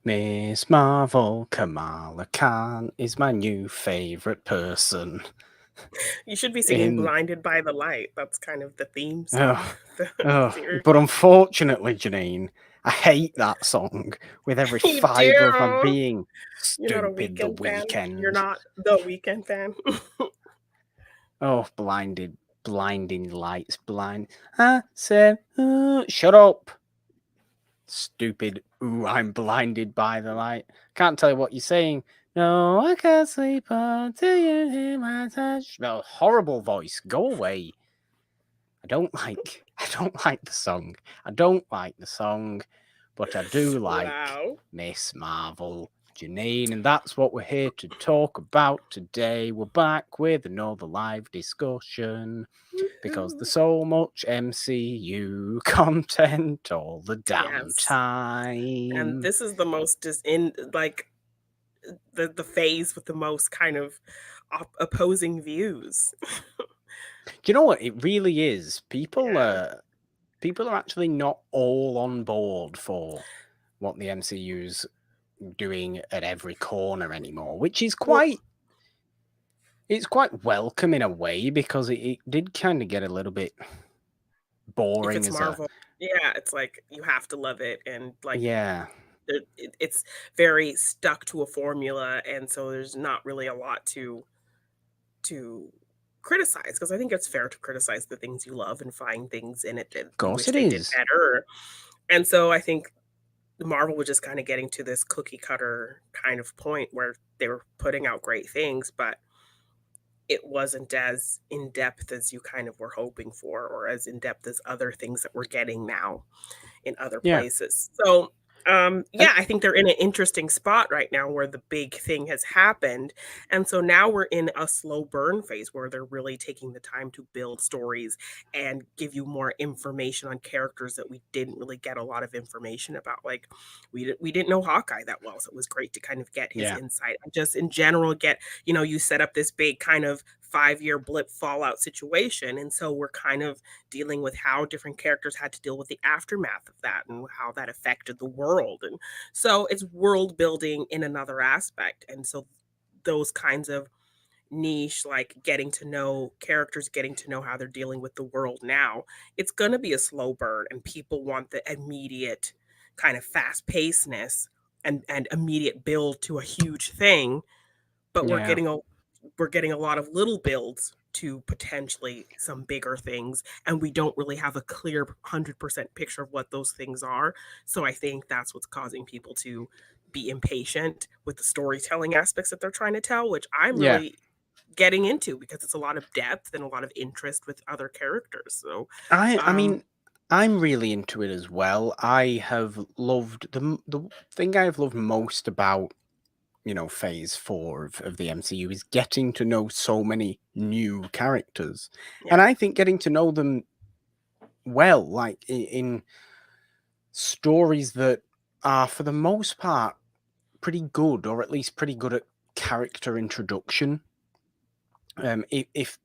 Miss Marvel, Kamala Khan is my new favorite person. You should be singing In "Blinded by the Light." That's kind of the theme song oh, of the series. but unfortunately, Janine, I hate that song with every You fibre of my do? being. You're not a Stupid The Weekend fan? You're Weekend. not the Weekend fan? Oh, blinding lights, blind. I said, shut up. Stupid. Ooh, I'm blinded by the light. Can't tell you what you're saying. No, I can't sleep until you hear my touch. No, horrible voice. Go away. I don't like the song. I don't like the song, but I do like Wow. Miss Marvel, Janine, and that's what we're here to talk about today. We're back with another live discussion because Woohoo. there's so much MCU content all the damn Yes. And time. this is the most in like the phase with the most kind of opposing views. Do you know what? It really is. Yeah. People are actually not all on board for what the MCU's doing at every corner anymore, which is Well, quite welcome in a way because it did kind of get a little bit if boring it's as a Marvel, yeah, it's like you have to love it, and like yeah. it's very stuck to a formula, and so there's not really a lot to criticize, because I think it's fair to criticize the things you love and find things in it that Of you course wish it they did is. better. And so I think Marvel was just kind of getting to this cookie cutter kind of point where they were putting out great things, but it wasn't as in depth as you kind of were hoping for, or as in depth as other things that we're getting now in other Yeah. places. So, And yeah, I think they're in an interesting spot right now where the big thing has happened. And so now we're in a slow burn phase where they're really taking the time to build stories and give you more information on characters that we didn't really get a lot of information about. Like we didn't know Hawkeye that well, so it was great to kind of get his yeah. insight and just in general get, you set up this big kind of 5-year blip fallout situation. And so we're kind of dealing with how different characters had to deal with the aftermath of that and how that affected the world. And so it's world building in another aspect. And so those kinds of niche, like getting to know characters, getting to know how they're dealing with the world now, it's going to be a slow burn, and people want the immediate kind of fast pacedness and immediate build to a huge thing, but Yeah. we're getting a lot of little builds to potentially some bigger things, and we don't really have a clear 100% picture of what those things are. So I think that's what's causing people to be impatient with the storytelling aspects that they're trying to tell, which I'm Yeah. really getting into because it's a lot of depth and a lot of interest with other characters. So, I um mean, I'm really into it as well. I have loved the thing I've loved most about phase 4 of the MCU is getting to know so many new characters. And yeah. I think getting to know them well, like in stories that are, for the most part, pretty good, or at least pretty good at character introduction. If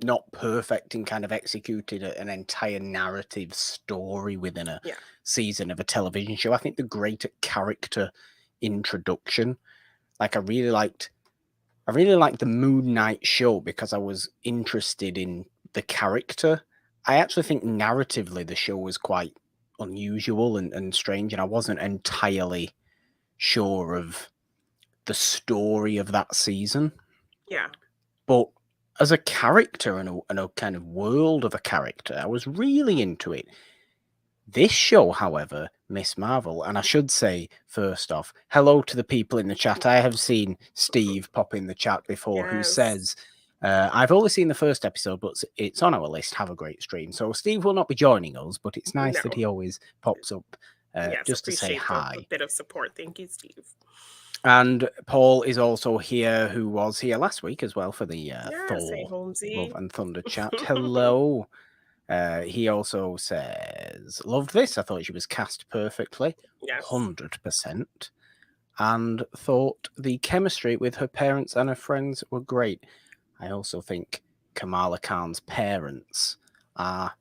not perfect and kind of executed an entire narrative story within a Yeah. season of a television show, I think they're great at character introduction. Like I really liked the Moon Knight show because I was interested in the character. I actually think narratively the show was quite unusual and strange, and I wasn't entirely sure of the story of that season. Yeah. But as a character and a kind of world of a character, I was really into it. This show, however, Miss Marvel, and I should say, first off, hello to the people in the chat. I have seen Steve pop in the chat before who Yes. says, I've only seen the first episode, but it's on our list. Have a great stream. So Steve will not be joining us, but it's nice that No. he always pops up Yes, just to say appreciate the hi. bit of support. Thank you, Steve. And Paul is also here, who was here last week as well for the Yes, hey Thor Love Holmesy. and Thunder chat. Hello. He also says, loved this. I thought she was cast perfectly, Yes. 100%. And thought the chemistry with her parents and her friends were great. I also think Kamala Khan's parents are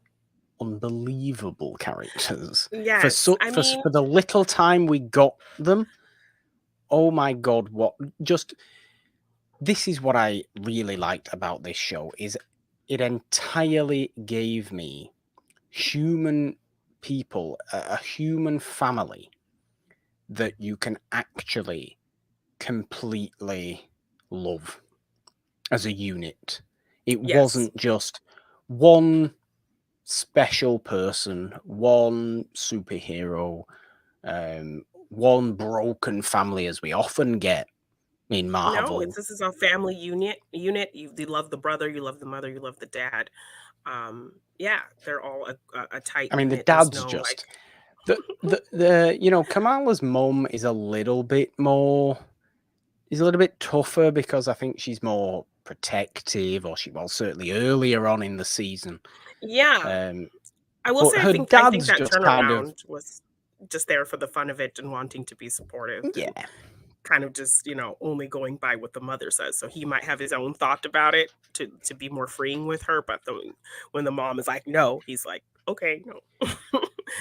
unbelievable characters. Yes. I mean, For the little time we got them, oh my god, what just this is what I really liked about this show is it entirely gave me human people, a human family that you can actually completely love as a unit. It Yes. wasn't just one special person, one superhero, one broken family, as we often get in No, Marvel. it's this is a family unit. You love the brother, you love the mother, you love the dad. Yeah, they're all a tight I mean, the unit. There's dad's no like just the Kamala's mum is a little bit more. Is a little bit tougher because I think she's more protective, or she was certainly earlier on in the season. yeah. Um, I will but say her I think dad's that just kind of turnaround was just there for the fun of it and wanting to be supportive and yeah, kind of just, only going by what the mother says. So he might have his own thought about it to be more freeing with her, but when the mom is like, "No," he's like, "Okay, no."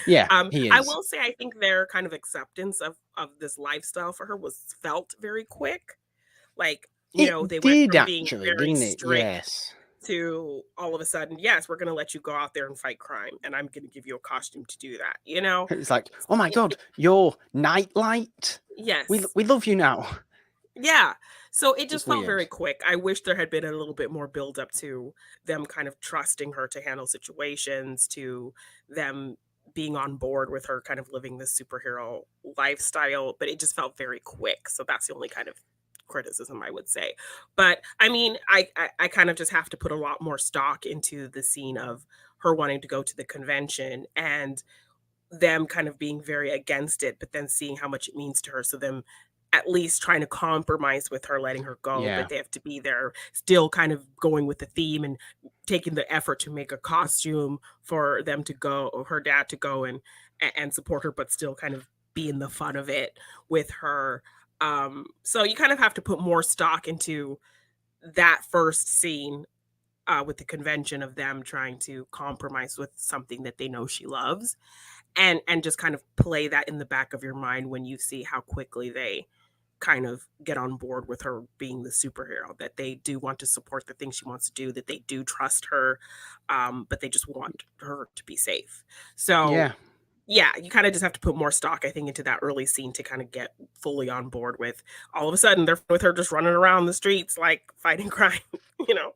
yeah, he I is. will say I think their kind of acceptance of this lifestyle for her was felt very quick. Like, they It went did from being actually, very didn't it? strict Yes. to all of a sudden, "Yes, we're gonna let you go out there and fight crime, and I'm gonna give you a costume to do that," you know? It's like, oh my It god, your nightlight. Yes. We love you now. Yeah. So it It's just felt weird. very quick. I wish there had been a little bit more build up to them kind of trusting her to handle situations, to them being on board with her kind of living this superhero lifestyle, but it just felt very quick. So that's the only kind of criticism I would say. But I mean, I kind of just have to put a lot more stock into the scene of her wanting to go to the convention and them kind of being very against it, but then seeing how much it means to her. So them at least trying to compromise with her, letting her go, Yeah, but they have to be there, still kind of going with the theme and taking the effort to make a costume for them to go, or her dad to go and support her, but still kind of be in the fun of it with her. So you kind of have to put more stock into that first scene with the convention of them trying to compromise with something that they know she loves and just kind of play that in the back of your mind when you see how quickly they kind of get on board with her being the superhero, that they do want to support the things she wants to do, that they do trust her, but they just want her to be safe. So yeah. yeah, you kind of just have to put more stock, I think, into that early scene to kind of get fully on board with all of a sudden they're with her just running around the streets like fighting crime, you know.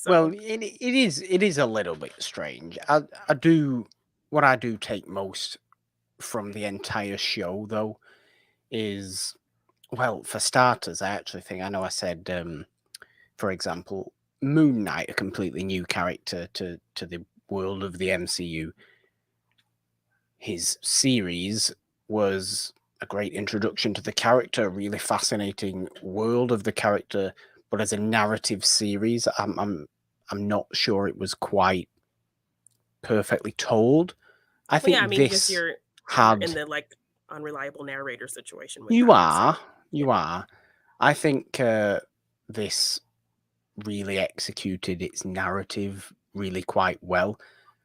Well, So it is a little bit strange. I do what I do take most from the entire show though is well, for starters, I actually think I know I said for example, Moon Knight, a completely new character to the world of the MCU. His series was a great introduction to the character, a really fascinating world of the character, but as a narrative series, I'm not sure it was quite perfectly told. I well, yeah, I think mean, just this you're in had the like unreliable narrator situation with you that. So are yeah. you are. I think this really executed its narrative really quite well.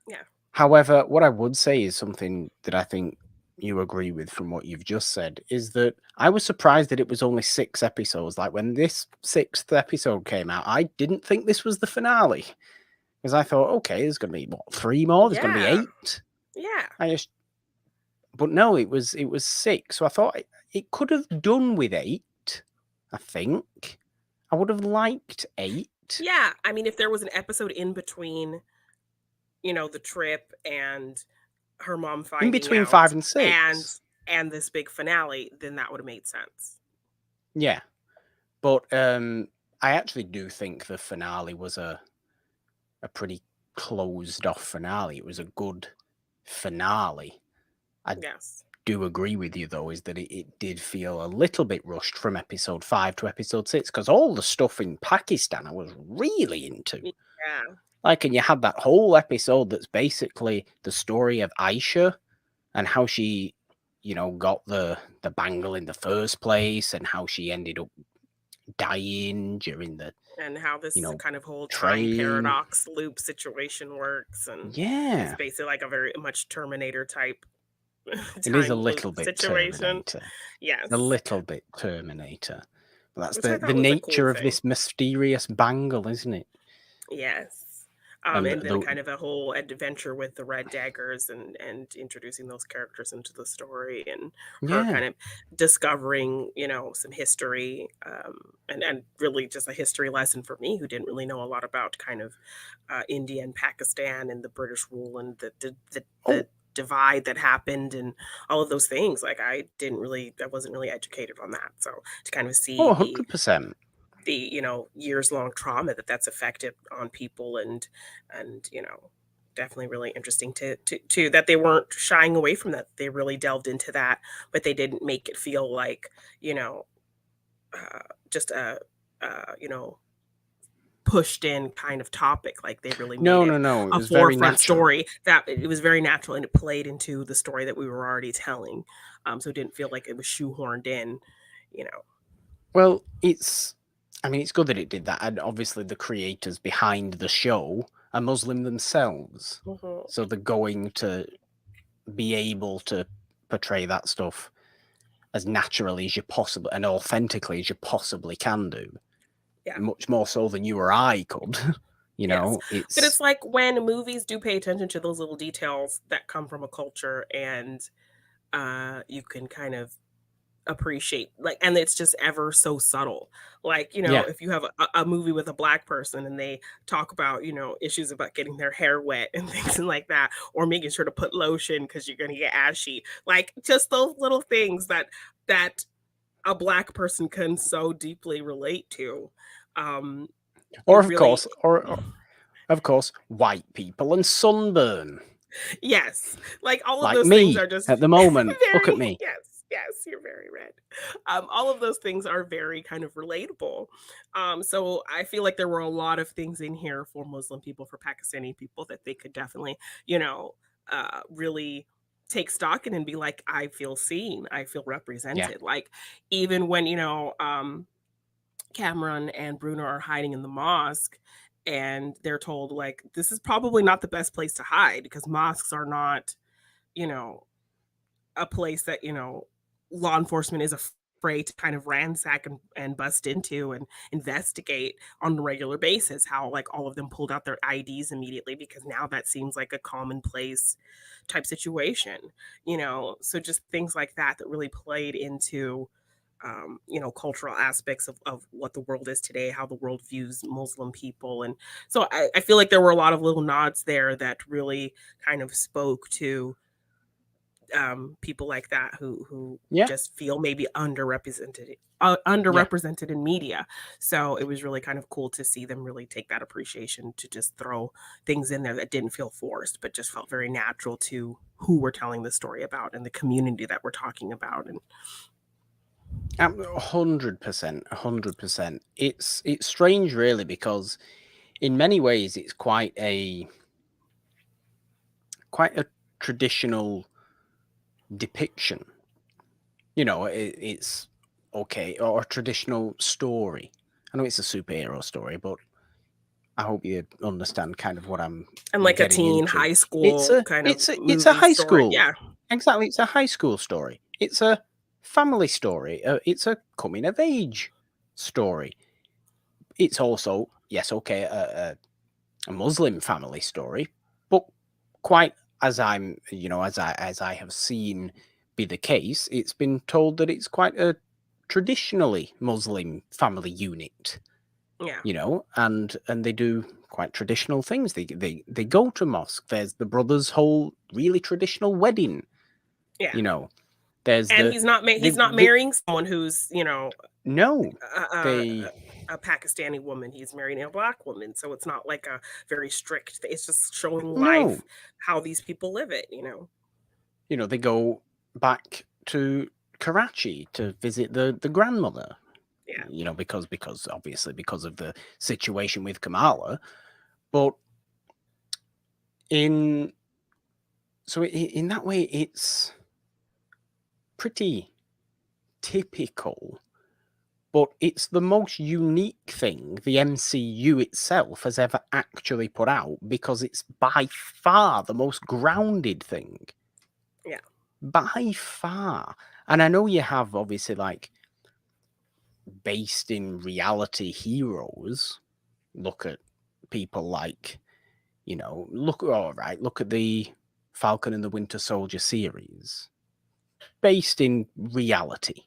Yeah. However, what I would say is something that I think you agree with from what you've just said is that I was surprised that it was only 6 episodes. Like when this sixth episode came out, I didn't think this was the finale because I thought, okay, there's going to be what, three more? There's going to be Yeah. eight. Yeah. I just, but no, it was six. So I thought it could have done with eight. I think I would have liked eight Yeah. I mean, if there was an episode in between, the trip and her mom in finding between five out and and six. this big finale, then that would have made sense. Yeah, but I actually do think the finale was a pretty closed off finale. It was a good finale. I Yes. do agree with you though, is that it did feel a little bit rushed from episode 5 to episode 6 because all the stuff in Pakistan I was really into. Yeah. Like, and you had that whole episode that's basically the story of Aisha and how she, got the bangle in the first place and how she ended up dying during the, And how this kind of whole time train. paradox loop situation works. And it's Yeah. basically like a very much Terminator type. It is a time little loop bit situation. Terminator. It's a Yes, little bit Terminator. But that's which I the thought was a cool nature of thing. this mysterious bangle, isn't it? Yes. And And then kind of a whole adventure with the Red Daggers and introducing those characters into the story and her yeah. kind of discovering, some history, and really just a history lesson for me who didn't really know a lot about kind of India and Pakistan and the British rule and the Oh, divide that happened and all of those things. Like I wasn't really educated on that. So to kind of see 100%. the years long trauma that's affected on people and definitely really interesting to that they weren't shying away from that, they really delved into that, but they didn't make it feel like you know just a pushed in kind of topic. Like they really made No, it no, no. It a was very forefront natural. story, that it was very natural and it played into the story that we were already telling, so it didn't feel like it was shoehorned in you know Well, I mean, it's good that it did that. And obviously, the creators behind the show are Muslim themselves. Mhm. So they're going to be able to portray that stuff as naturally as you possibly and authentically as you possibly can do. Yeah. Much more so than you or I could. Yes. But It's it's like when movies do pay attention to those little details that come from a culture and you can kind of appreciate, like, and it's just ever so subtle. Like, yeah. if you have a movie with a black person and they talk about, issues about getting their hair wet and things like that, or making sure to put lotion because you're gonna get ashy. Like just those little things that a black person can so deeply relate to. Um, Or it of really course, or of course, white people and sunburn. Yes, like, all of Like those things me are just at the moment. Look at very me. yes, you're very red. All of those things are very kind of relatable. So I feel like there were a lot of things in here for Muslim people, for Pakistani people that they could definitely, really take stock in and be like, "I feel seen, I feel Yeah. represented." Like, even when, Cameron and Bruno are hiding in the mosque and they're told like this is probably not the best place to hide because mosques are not, you know, a place that, law enforcement is afraid to kind of ransack and bust into and investigate on a regular basis. How like all of them pulled out their IDs immediately because now that seems like a commonplace type situation, so just things like that really played into cultural aspects of what the world is today, how the world views Muslim people. And so I feel like there were a lot of little nods there that really kind of spoke to people like that who Yeah. just feel maybe underrepresented Yeah. underrepresented in media. So it was really kind of cool to see them really take that appreciation to just throw things in there that didn't feel forced, but just felt very natural to who we're telling the story about and the community that we're talking about. And 100%. 100%. It's strange, really, because in many ways it's quite a traditional depiction. It's okay, or a traditional story. I know it's a superhero story, but I hope you understand kind of what I'm and like a getting teen into. high It's school a kind of it's a it's a movie high story. school. Yeah. Exactly, it's a high school story. It's a family story. It's a coming of age story. It's also, yes, okay, a Muslim family story, but quite as as I have seen be the case, it's been told that it's quite a traditionally Muslim family unit, Yeah. and they do quite traditional things. They go to mosque. There's the brother's whole really traditional wedding. Yeah. You know, there's And the he's not the marrying someone who's, no, a they a Pakistani woman. He's marrying a black woman, so it's not like a very strict it's just showing no, life, how these people live it. they go back to Karachi to visit the grandmother. Yeah. Because obviously because of the situation with Kamala, but in in that way it's pretty typical, but it's the most unique thing the MCU itself has ever actually put out because it's by far the most grounded thing. Yeah. by far. And I know you have obviously like based in reality heroes. Look at people like, look at the Falcon and the Winter Soldier series. Based in reality.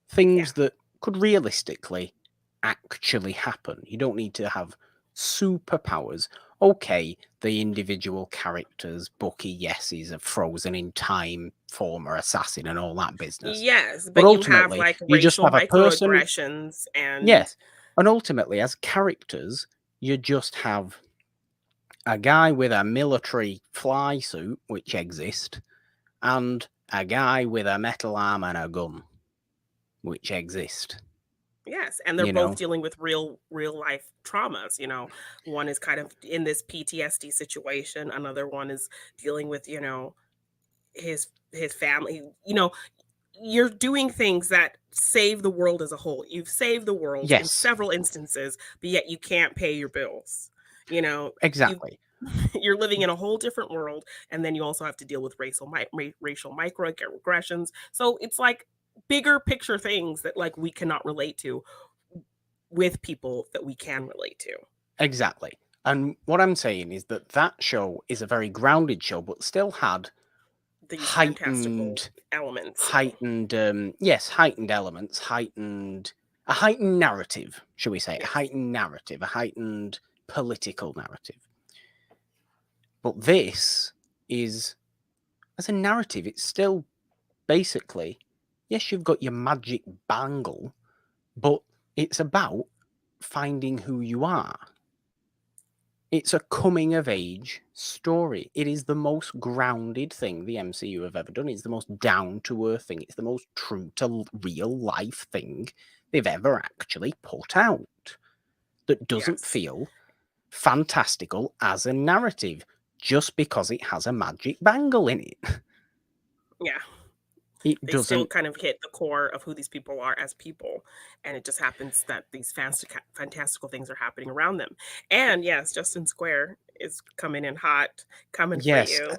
Things that could realistically actually happen. You don't need to have superpowers. Okay, the individual characters, Bucky, yes, he's a frozen in time former assassin and all that business. Yes, But but you have, ultimately, like, you just racial have a person. microaggressions and Yes. And ultimately, as characters, you just have a guy with a military fly suit, which exist, and a guy with a metal arm and a gun, which exist. yes, and they're You both know? dealing with real life traumas, you know? One is kind of in this PTSD situation, another one is dealing with, you know, his family, you know, you're doing things that save the world as a whole. You've saved the world in Yes, several instances, but yet you can't pay your bills. You know, you exactly. you're living in a whole different world, and then you also have to deal with racial microaggressions. So it's like bigger picture things that like we cannot relate to with people that we can relate to. Exactly. And what I'm saying is that that show is a very grounded show, but still had These fantastical heightened, elements, though. heightened elements, a heightened narrative, shall we say, Yes. a heightened political narrative. But this is, as a narrative, it's still basically, yes, you've got your magic bangle, but it's about finding who you are. It's a coming of age story. It is the most grounded thing the MCU have ever done. It's the most down to earth thing. It's the most true to real life thing they've ever actually put out. That doesn't Yes. feel fantastical as a narrative just because it has a magic bangle in it. Yeah. It They still doesn't. kind of hit the core of who these people are as people, and it just happens that these fantastical things are happening around them. And yes, Justin Square is coming in hot, coming for Yes. you.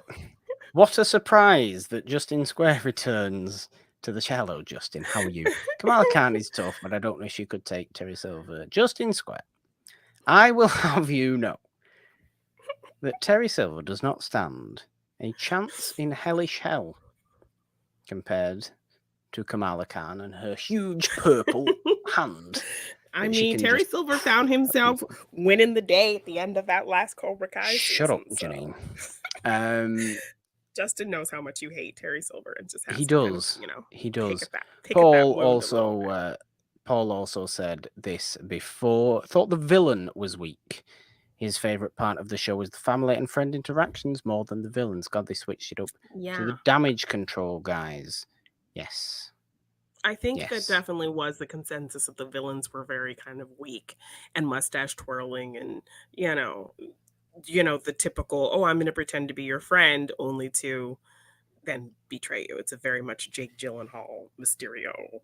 What a surprise that Justin Square returns to the cello. Justin, how are you? Kamala Khan is tough, but I don't know if she could take Terry Silver. Justin Square, I will have you know that Terry Silver does not stand a chance in hellish hell compared to Kamala Khan and her huge purple hand I that she mean, can Terry just Silver found himself people. winning the day at the end of that last Cobra Kai Shut up, season. So Janine. Um, Justin knows how much you hate Terry Silver and just he has to kind of, does. you know, He pick does. at that Paul wound a little also bit. Paul also said this before. Thought the villain was weak. His favorite part of the show was the family and friend interactions more than the villains. God, they switched it up to the Yeah. damage control guys. Yes, I think that yes. definitely was the consensus of the villains were very kind of weak and mustache twirling and, you know, the typical, "Oh, I'm gonna pretend to be your friend," only to then betray you. It's a very much Jake Gyllenhaal, Mysterio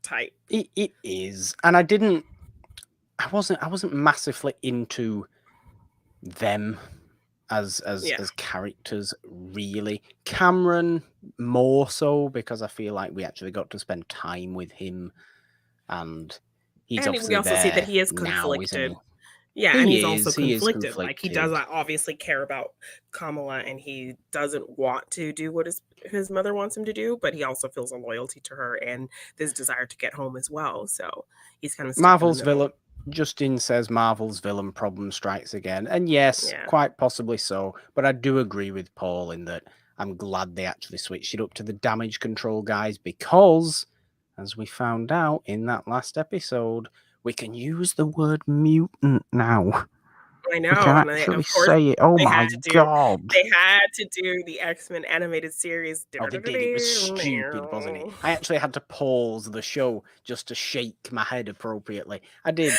type. It is, and I wasn't massively into them Yeah. as characters really. Cameron more so because I feel like we actually got to spend time with him, and he's And we obviously also see that there he is now, isn't he? conflicted. Yeah, and he's also He is conflicted. Like he does conflicted. obviously care about Kamala and he doesn't want to do what his mother wants him to do, but he also feels a loyalty to her and this desire to get home as well. So he's kind of stuck in the Marvel's middle. villain. Justin says Marvel's villain problem strikes again, and yes, Yeah. quite possibly so. But I do agree with Paul in that I'm glad they actually switched it up to the damage control guys because, as we found out in that last episode, we can use the word mutant now. I We can know. And actually of course say it. Oh they had my to do god! they had to do the X-Men animated series. Oh, they did. It was stupid, wasn't it? I actually had to pause the show just to shake my head appropriately. I did.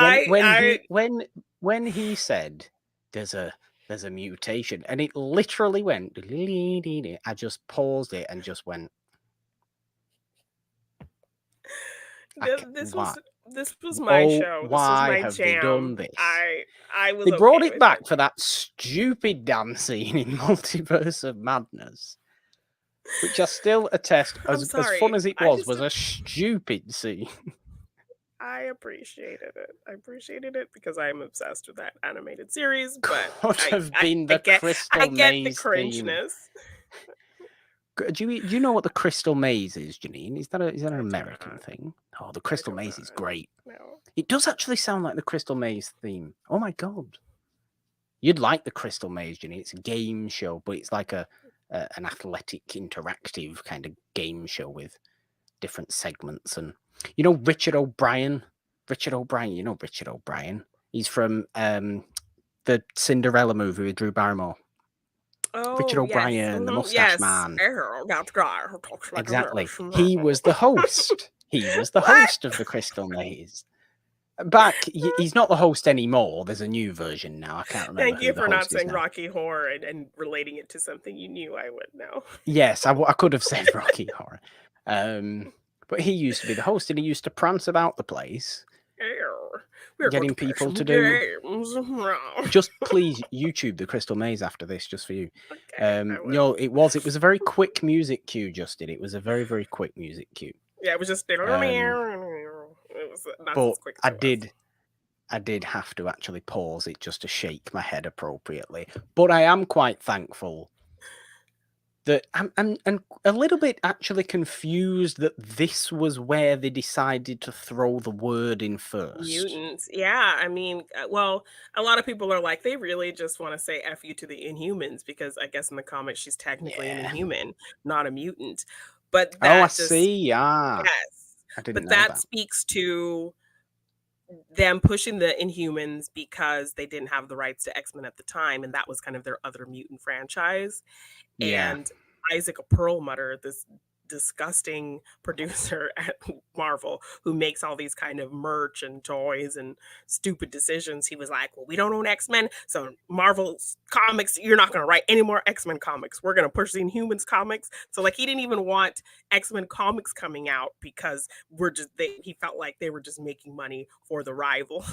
when when I he when he said there's a mutation and it literally went, I just paused it and just went, this what? was this was my Oh, show. This was why my have they done jam. this? I was They brought okay it with it. back for that stupid damn scene in Multiverse of Madness. which I still attest, I'm as fun sorry. as it I was just a stupid scene. I appreciated it. I appreciated it because I'm obsessed with that animated series, but Could I have I been I the get I Crystal get the Maze theme. cringeness. Do you know what the Crystal Maze is, Janine? Is that an I do American not. thing? Oh, the I Crystal do Maze is not. great. No. It does actually sound like the Crystal Maze theme. Oh my god. You'd like the Crystal Maze, Janine. It's a game show, but it's like an athletic interactive kind of game show with different segments. And you know Richard O'Brien? You know Richard O'Brien. He's from the Cinderella movie with Drew Barrymore. Richard Oh, yes. O'Brien, the mustache Yes. man. Errol, that guy who talks like a Exactly. nurse. He was the host. He was the What? host of the Crystal Maze. He's not the host anymore. There's a new version now. I can't remember Thank who you the for not host is saying now. Rocky Horror and relating it to something you knew I would know. Yes, I could have said Rocky Horror. But he used to be the host, and he used to prance about the place, We're going to getting play people some to do. games. Just please YouTube the Crystal Maze after this, just for you. Okay, I will. It was a very quick music cue, Justin. It was a very, very quick music cue. Yeah, it was just it Um, was not but as quick as it was. I did have to actually pause it just to shake my head appropriately. But I am quite thankful that I'm a little bit actually confused that this was where they decided to throw the word in first. Mutants. Yeah, I mean, well, a lot of people are like, they really just want to say F you to the Inhumans because I guess in the comics she's technically an Yeah. Inhuman, not a mutant. But Oh, I that just, see. Ah, yes. I didn't But know that that. speaks to them pushing the Inhumans because they didn't have the rights to X-Men at the time, and that was kind of their other mutant franchise. Yeah. And Isaac Perlmutter, this disgusting producer at Marvel who makes all these kind of merch and toys and stupid decisions, he was like, well, we don't own X-Men, so Marvel's comics, you're not going to write any more X-Men comics. We're going to push the Inhumans comics. So like he didn't even want X-Men comics coming out because he felt like they were just making money for the rival.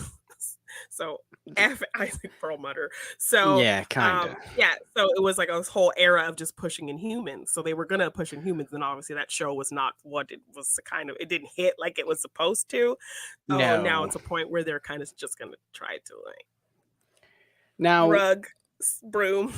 So F Isaac Perlmutter. So Yeah, kinda. yeah, so it was like this whole era of just pushing Inhumans. So they were gonna push Inhumans, and obviously that show was not what it was it didn't hit like it was supposed to. So now No. it's a point where they're kind of just gonna try to like Now, rug broom.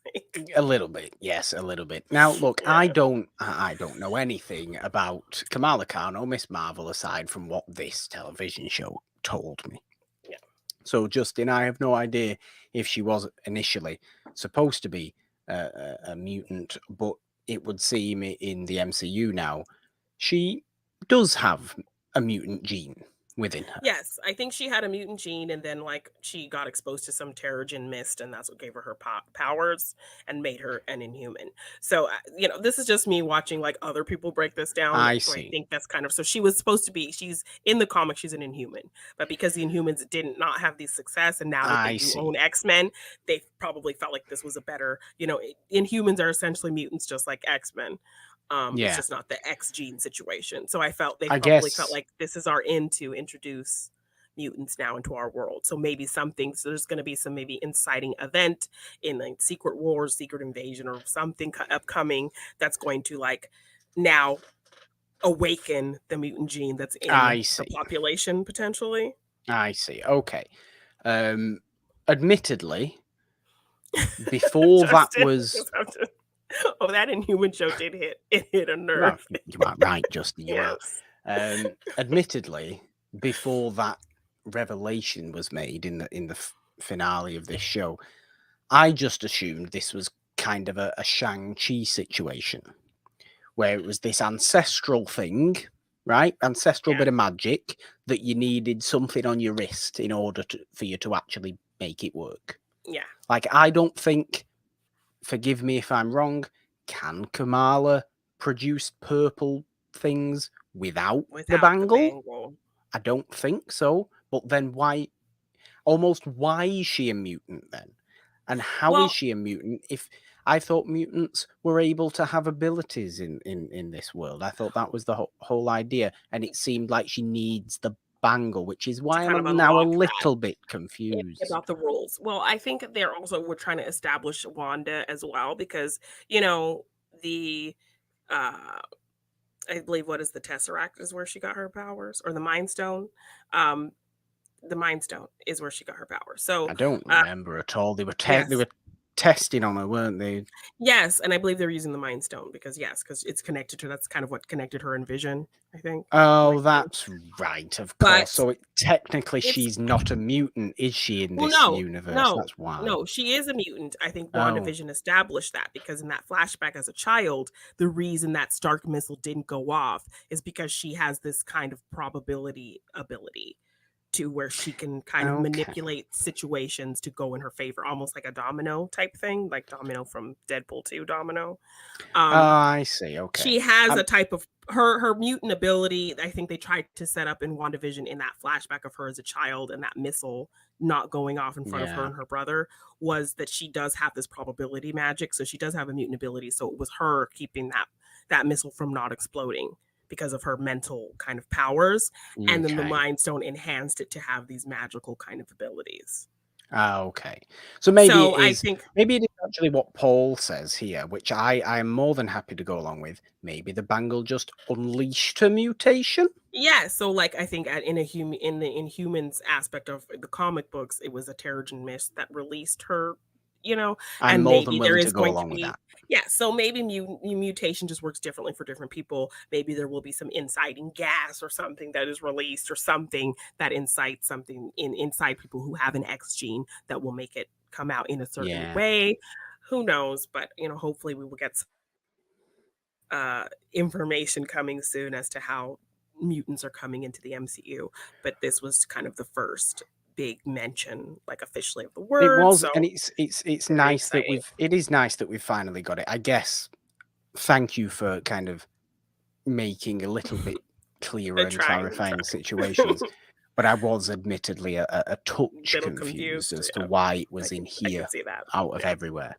Like, a little bit, yes, a little bit. Now, look, I yeah. don't know anything about Kamala Khan or Miss Marvel aside from what this television show told me. Yeah. So, Justin, I have no idea if she was initially supposed to be a mutant, but it would seem in the MCU now she does have a mutant gene within her. Yes, I think she had a mutant gene, and then like she got exposed to some Terrigen mist, and that's what gave her powers and made her an Inhuman. So this is just me watching like other people break this down. I So I see. think that's kind of so she was supposed to be. She's in the comic. She's an Inhuman, but because the Inhumans did not have the success, and now that they I do see. own X-Men, they probably felt like this was a better. Inhumans are essentially mutants, just like X-Men. It's Yeah. just not the X gene situation. So I felt they I probably felt guess like this is our end to introduce mutants now into our world. So maybe so there's going to be some maybe inciting event in like Secret Wars, Secret Invasion, or something upcoming that's going to like now awaken the mutant gene that's in I the see. population potentially. I see. Okay. Admittedly, before that Justin, was just have to. Oh, that Inhuman show did hit. It hit a well, nerve. you are right, Justin. You are. Yes. Admittedly, before that revelation was made in the finale of this show, I just assumed this was kind of a Shang-Chi situation where it was this ancestral thing, right? Ancestral Yeah. bit of magic that you needed something on your wrist in order for you to actually make it work. Yeah. Like, I don't think, forgive me if I'm wrong, can Kamala produce purple things without the Without the bangle? bangle. I don't think so. But then why is she a mutant then? And how is Well, she a mutant if I thought mutants were able to have abilities in this world? I thought that was the whole idea. And it seemed like she needs the bangle, which is to why kind of I'm now a unlock that. little bit confused. About the rules. Well, I think we're trying to establish Wanda as well because, the uh, I believe what is the Tesseract is where she got her powers, or the Mind Stone. Um, the Mind Stone is where she got her powers. So, I don't uh, remember at all. They yes. were testing on her, weren't they? Yes, and I believe they're using the Mind Stone because yes, because it's connected to that's kind of what connected her in Vision, I think, Oh, like, that's right, of course. but So technically it's she's not a mutant, is she, in well, this no, universe? no, That's why. no, she is a mutant. I think Oh, WandaVision established that because in that flashback as a child, the reason that Stark missile didn't go off is because she has this kind of probability ability to where she can kind of okay. manipulate situations to go in her favor, almost like a domino type thing, like Domino from Deadpool 2 Domino. Oh, Um, I see, okay. she has a type of her mutant ability. I think they tried to set up in WandaVision in that flashback of her as a child and that missile not going off in front of her Yeah, and her brother was that she does have this probability magic. So she does have a mutant ability. So it was her keeping that missile from not exploding because of her mental kind of powers. And then the okay. Mind Stone enhanced it to have these magical kind of abilities. Ah, okay. So So I think maybe it is actually what Paul says here, which I am more than happy to go along with. Maybe the bangle just unleashed a mutation? yeah, so, like, I think in a human in the Inhumans aspect of the comic books, it was a Terrigen Mist that released her, I'm and more than maybe there willing to is go going to along with be that. yeah, so maybe mutation just works differently for different people. Maybe there will be some inciting gas or something that is released or something that incites something inside people who have an X gene that will make it come out in a certain Yeah. way. Who knows? But, hopefully we will get information coming soon as to how mutants are coming into the MCU. But this was kind of the first big mention, like officially of the It word. was, and So it's very nice that exciting. it is nice that we've finally got it. I guess thank you for kind of making a little bit clearer and Trying, clarifying situations. trying. But I was admittedly a touch Little confused confused. as to Yeah, why it was in I can here see that. out of Yeah. everywhere.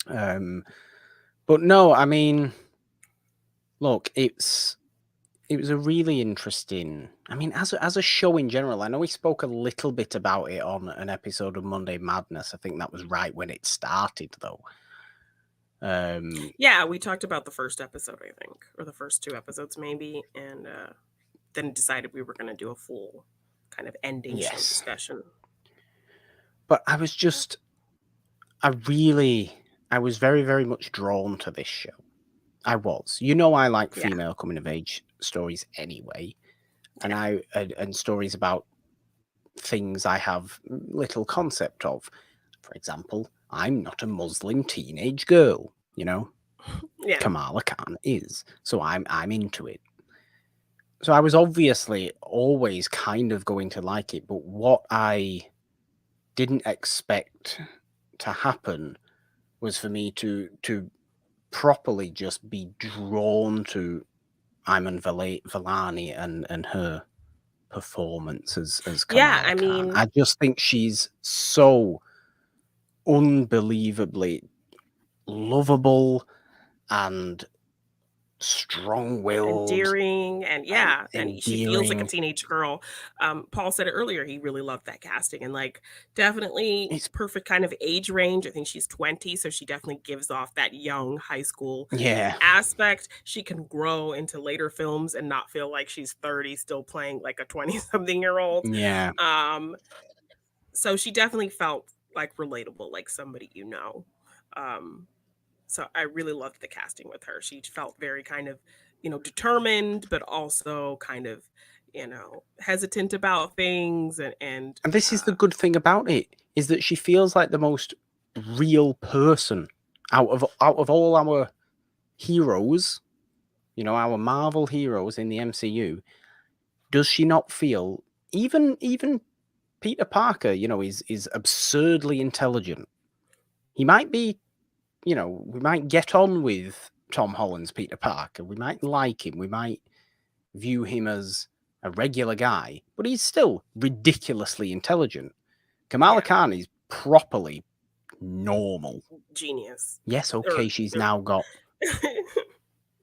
Um, but no, I mean, look, it was a really interesting. I mean, as a show in general, I know we spoke a little bit about it on an episode of Monday Madness. I think that was right when it started, though. Um, Yeah, we talked about the first episode, I think, or the first two episodes maybe, and then decided we were going to do a full kind of ending show yes, discussion. but I was very, very much drawn to this show. I was. You know, I like Yeah. female coming of age stories anyway, and Yeah. and stories about things I have little concept of. For example, I'm not a Muslim teenage girl, you know. Yeah. Kamala Khan is, so I'm into it. So I was obviously always kind of going to like it, but what I didn't expect to happen was for me to properly just be drawn to Iman Vellani and her performance as Yeah. Kamala I Khan. mean, I just think she's so unbelievably lovable and strong-willed endearing and and yeah, and she feels like a endearing. teenage girl. Paul said it earlier, he really loved that casting and like definitely It's perfect kind of age range. I think she's 20, so she definitely gives off that young high school yeah, aspect. She can grow into later films and not feel like she's 30 still playing like a 20 something year old. yeah. Um, so she definitely felt like relatable, like somebody Um, so I really loved the casting with her. She felt very kind of, determined, but also kind of, hesitant about things and And this is the good thing about it, is that she feels like the most real person out of all our heroes, you know, our Marvel heroes in the MCU. Does she not feel even Peter Parker, you know, is absurdly intelligent. He might be, you know, we might get on with Tom Holland's Peter Parker. We might like him. We might view him as a regular guy, but he's still ridiculously intelligent. Kamala yeah, Khan is properly normal. genius. Yes, Or, okay, she's now got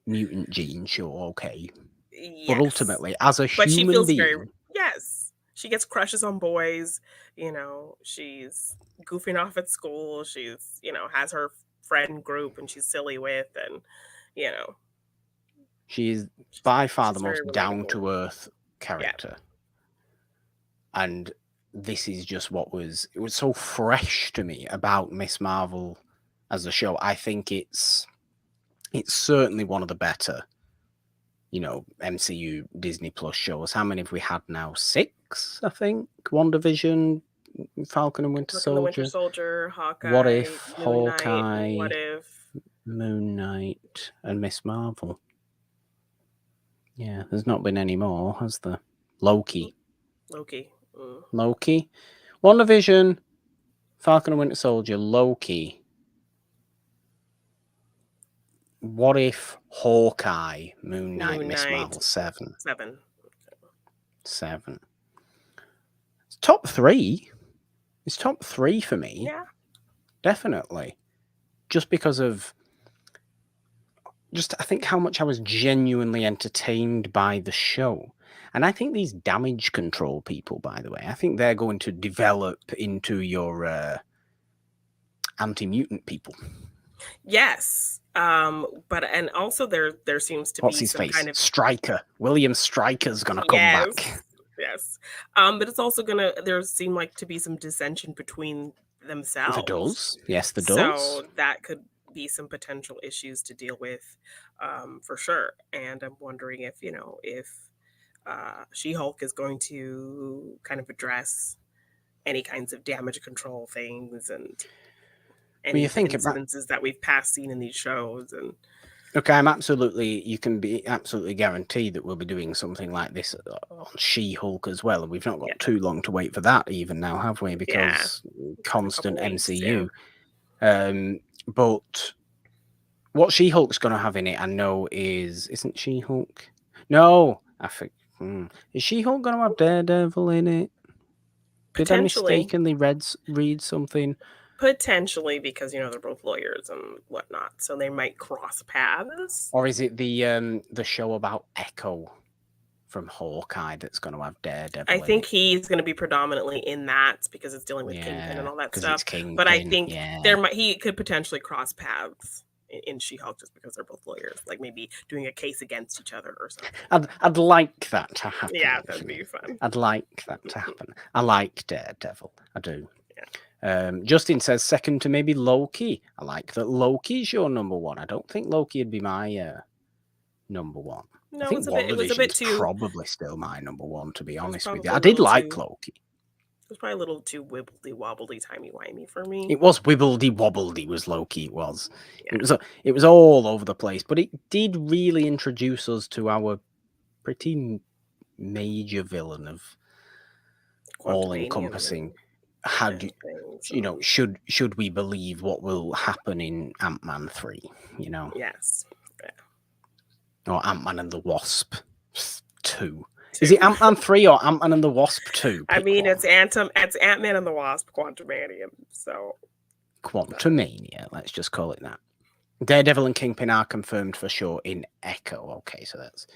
mutant genes, sure, okay. But yes. ultimately, as a But she human feels very being, yes. She gets crushes on boys, she's goofing off at school, she's, has her friend group and she's silly with and, you know. She's by far the she's very most down relatable. to earth Yeah. character. And this is just it was so fresh to me about Miss Marvel as a show. I think it's certainly one of the better, MCU Disney Plus shows. How many have we had now? 6, I think. WandaVision, Falcon and Winter Falcon the Winter Soldier. Soldier, What Hawkeye, If, Moon Knight, Hawkeye, What If, Moon Knight, and Miss Marvel. Yeah, there's not been any more, has there? Loki. Loki. WandaVision, Falcon and Winter Soldier, Loki. What If, Hawkeye, Moon Knight, Miss Marvel. 7. 7. It's top 3. It's top 3 for me. Yeah. Definitely. Just because of I think how much I was genuinely entertained by the show. And I think these damage control people, by the way, I think they're going to develop into your anti-mutant people. Yes. But and also there seems to What's be his some face? kind of Stryker. William Stryker's gonna come back. Yes. But it's also there seem like to be some dissension between themselves. There does. Yes, there does. So that could be some potential issues to deal with, for sure. And I'm wondering if She-Hulk is going to kind of address any kinds of damage control things and any you think incidences that we've past seen in these shows. And okay, you can be absolutely guaranteed that we'll be doing something like this on She-Hulk as well. And we've not got too long to wait for that even now, have we? Because constant MCU. But what She-Hulk's going to have in it, I know, isn't She-Hulk? No, I think. Is She-Hulk going to have Daredevil in it? Did I mistakenly read something? Potentially, because they're both lawyers and whatnot, so they might cross paths. Or is it the show about Echo from Hawkeye that's going to have Daredevil? I think he's going to be predominantly in that because it's dealing with Kingpin and all that stuff. But I think he could potentially cross paths in She-Hulk just because they're both lawyers, like maybe doing a case against each other or something. I'd like that to happen. Yeah, that'd be fun. I'd like that to happen. I like Daredevil. I do. Yeah. Justin says second to maybe Loki. I like that Loki's your number one. I don't think Loki would be my number one. No, I think it was a bit too. Probably still my number one, to be honest with you. I did like Loki. It was probably a little too wibbly wobbly, timey wimey for me. It was wibbledy wobbledy, was Loki. It was. Yeah. It was all over the place, but it did really introduce us to our pretty major villain of all-encompassing. Should we believe what will happen in Ant-Man 3? Yes. Yeah. Or Ant-Man and the Wasp 2. Is it Ant-Man 3 or Ant-Man and the Wasp 2? I mean, it's Ant-Man and the Wasp, Quantumania. So Quantumania, let's just call it that. Daredevil and Kingpin are confirmed for sure in Echo. Okay, so that's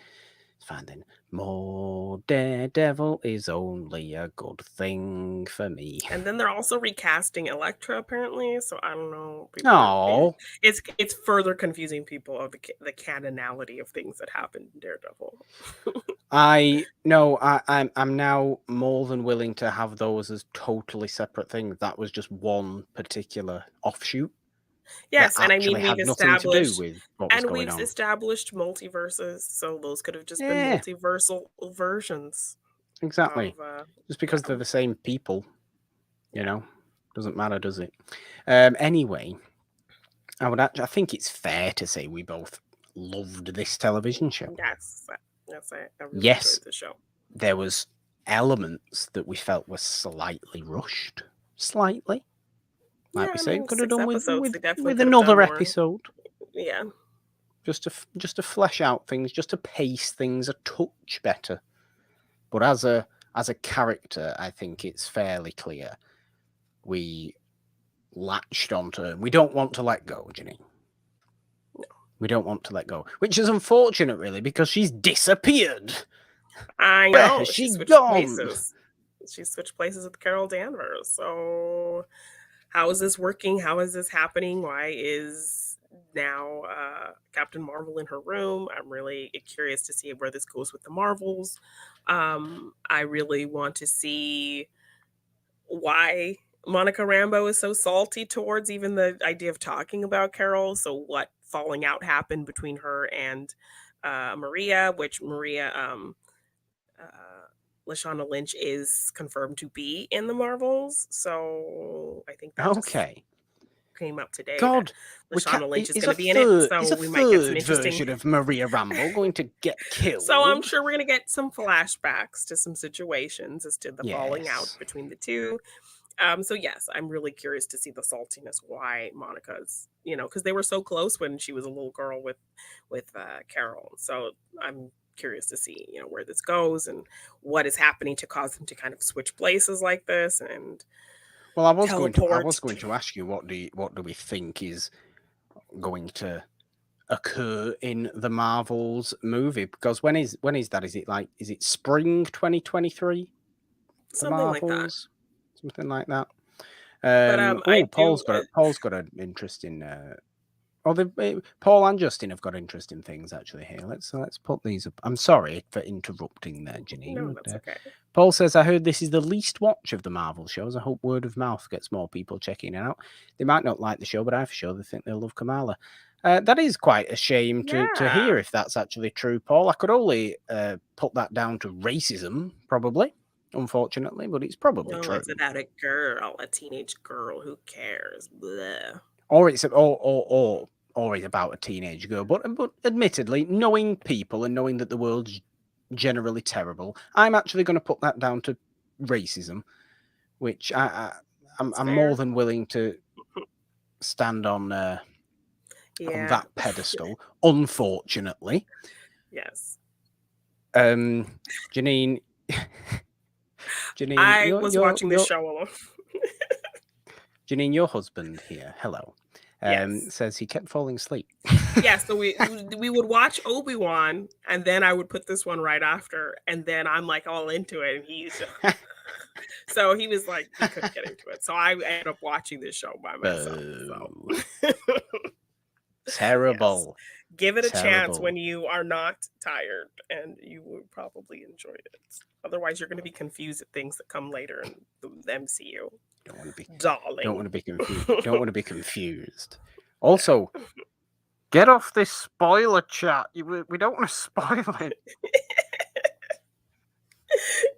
fine then. More Daredevil is only a good thing for me. And then they're also recasting Elektra, apparently. So I don't know. Oh, it's further confusing people of the canonality of things that happened in Daredevil. I'm now more than willing to have those as totally separate things. That was just one particular offshoot. Yes, and I mean we've established to do with what was going on. Established multiverses, so those could have just been multiversal versions. Exactly. Just because they're the same people, doesn't matter, does it? Anyway, I think it's fair to say we both loved this television show. Yes, I really enjoyed the show. There was elements that we felt were slightly rushed. Slightly. Like we say, could have done with another episode. Yeah. Just to flesh out things, just to pace things a touch better. But as a character, I think it's fairly clear we latched onto her. We don't want to let go, Janine. No. We don't want to let go. Which is unfortunate, really, because she's disappeared. I know. She's gone. She switched places with Carol Danvers. So how is this working? How is this happening? Why is now Captain Marvel in her room. I'm really curious to see where this goes with the Marvels. I really want to see why Monica Rambeau is so salty towards even the idea of talking about Carol. So what falling out happened between her and Maria, which Maria uh, Lashana Lynch is confirmed to be in the Marvels. So I think that just Okay. came up today that God, we can't. Lashana Lynch is Is going to be in it. is So a we might get some third interesting. version of Maria Rambo going to get So I'm killed? sure we're going to get some flashbacks to some situations as to the falling out Yes. between the two. So yes, I'm really curious to see the saltiness why Monica's, because they were so close when she was a little girl with Carol. So I'm curious to see, where this goes and what is happening to cause them to kind of switch places like this and Well, I was going teleport. to ask you what do we think is going to occur in the Marvels movie? Because when is that? Is it spring 2023? The Something like that. Marvels, something like that. But I do. Paul's got an interesting. Paul and Justin have got interesting things actually here. Let's put these up. I'm sorry for interrupting there, Janine. No, But, that's okay. Paul says, I heard this is the least watch of the Marvel shows. I hope word of mouth gets more people checking it out. They might not like the show, but I for sure they think they'll love Kamala. That is quite a shame to Yeah. hear if that's actually true, Paul. I could only put that down to racism, probably, unfortunately, but it's probably No, true. it's about a girl, a teenage girl. Who cares? Bleh. Or it's or it's about a teenage girl. But admittedly, knowing people and knowing that the world's generally terrible, I'm actually going to put that down to racism, which I'm It's more fair. than willing to stand on Yeah. that pedestal. Unfortunately, Yes. Janine, Janine, I was watching this show alone. Janine, your husband here, hello, Yes. says he kept falling asleep. Yeah, so we would watch Obi-Wan and then I would put this one right after and then I'm like all into it and he's so he was like he couldn't get into it. So I ended up watching this show by myself. Boo. So yes. Terrible. Give it a chance Terrible. when you are not tired and you will probably enjoy it. Otherwise you're going to be confused at things that come later in the MCU. Don't want to be Darling. Don't want to be confused. Don't want to be confused. Also, get off this spoiler chat. We don't want to spoil it.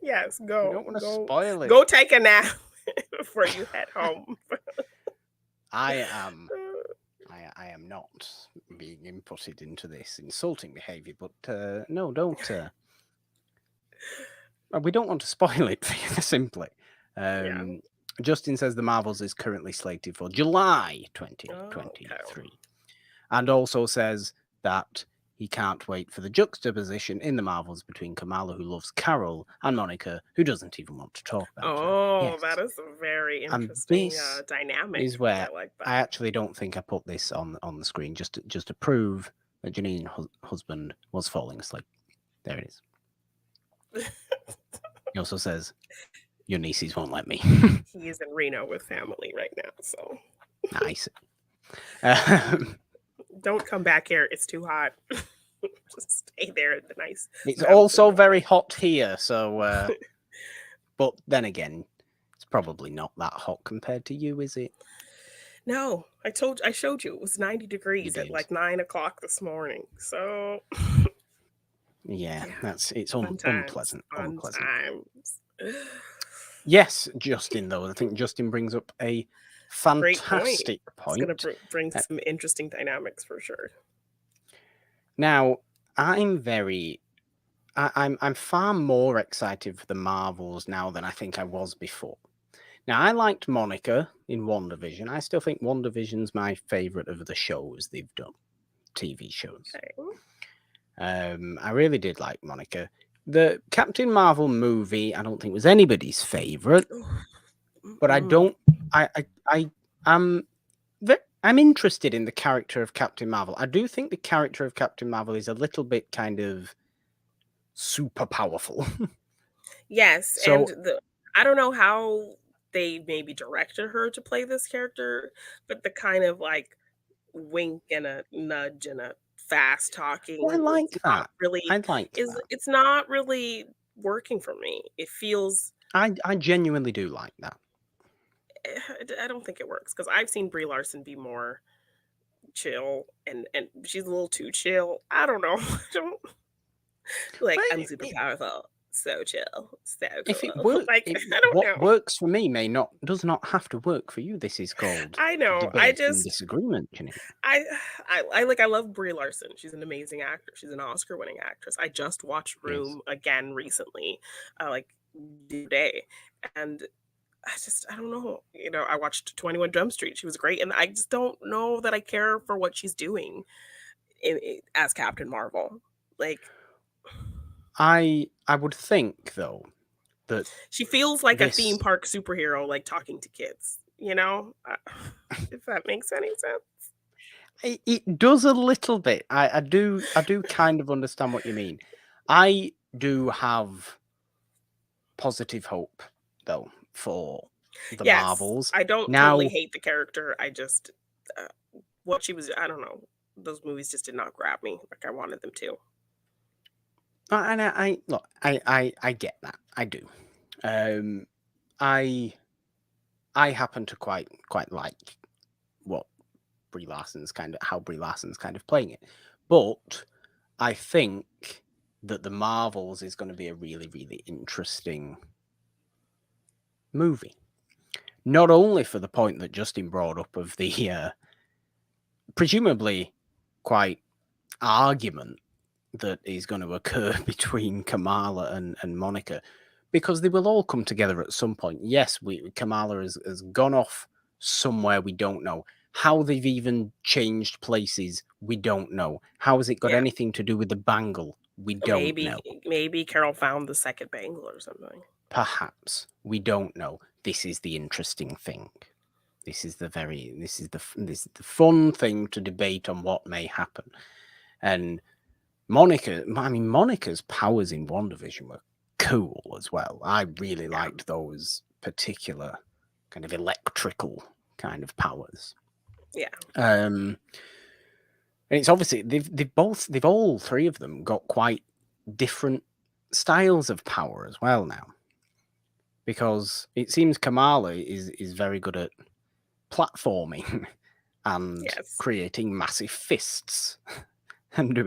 Yes, We go. don't want to Go spoil it. go take a nap before you head home. I am not being inputted into this insulting behaviour, but no, don't. We don't want to spoil it for you, simply. Yeah. Justin says the Marvels is currently slated for July 2023, okay. and also says that he can't wait for the juxtaposition in the Marvels between Kamala, who loves Carol, and Monica, who doesn't even want to talk about her. Oh, Yes. that is a very And interesting this dynamic. is where I like that. I actually don't think I put this on the screen just to prove that Janine's husband was falling asleep. There it is. He also says, your nieces won't let me. He is in Reno with family right now, so Nice. don't come back here. It's too hot. Just stay there in the nice. It's also very hot here, so. But then again, it's probably not that hot compared to you, is it? No, I showed you it was 90 degrees at like 9 o'clock this morning. So yeah, it's fun unpleasant. times. Yes, Justin, though. I think Justin brings up a fantastic point. It's going to bring some interesting dynamics for sure. Now, I'm far more excited for the Marvels now than I think I was before. Now, I liked Monica in WandaVision. I still think WandaVision's my favourite of the shows they've done, TV shows. Okay. I really did like Monica. The Captain Marvel movie, I don't think was anybody's favourite, but I'm interested in the character of Captain Marvel. I do think the character of Captain Marvel is a little bit kind of super powerful. Yes, so and I don't know how they maybe directed her to play this character, but the kind of like wink and a nudge and a fast Well, I talking is like not that. really I liked is that. it's not really working for me. It feels I genuinely do like that. I don't think it works because I've seen Brie Larson be more chill and she's a little too chill. I don't know. I don't But like I'm super powerful. So chill. So if it cool. work, Like it, I don't what know. works for me does not have to work for you. This is called I know. I debate and just disagreement, Janine. I I love Brie Larson. She's an amazing actor. She's an Oscar-winning actress. I just watched Yes. Room again recently, like the other day, and I don't know. I watched 21 Jump Street. She was great, and I just don't know that I care for what she's doing as Captain Marvel. Like I would think though that she feels like a theme this park superhero, like talking to kids. If that makes any sense. it does a little bit. I do kind of understand what you mean. I do have positive hope though for the Yes, Marvels. I don't totally Now, hate the character. I just uh, what she was I don't know. Those movies just did not grab me like I wanted them to. and I look, I get that. I do. Um, I I happen to quite like what how Brie Larson's kind of playing it, but I think that the Marvels is going to be a really really interesting movie. Not only for the point that Justin brought up of the presumably quite argument that is going to occur between Kamala and Monica, because they will all come together at some point. Yes, Kamala has gone off somewhere we don't know. How they've even changed places, we don't know. How has it got Yeah, anything to do with the bangle? We don't maybe know. maybe Carol found the second bangle or something. Perhaps we don't know. This is the interesting thing. This is the fun thing to debate on what may happen. And Monica's powers in WandaVision were cool as well. I really Yeah, liked those particular kind of electrical kind of powers. yeah, And it's obviously they've all three of them got quite different styles of power as well now. Because it seems Kamala is very good at platforming and yes, creating massive fists and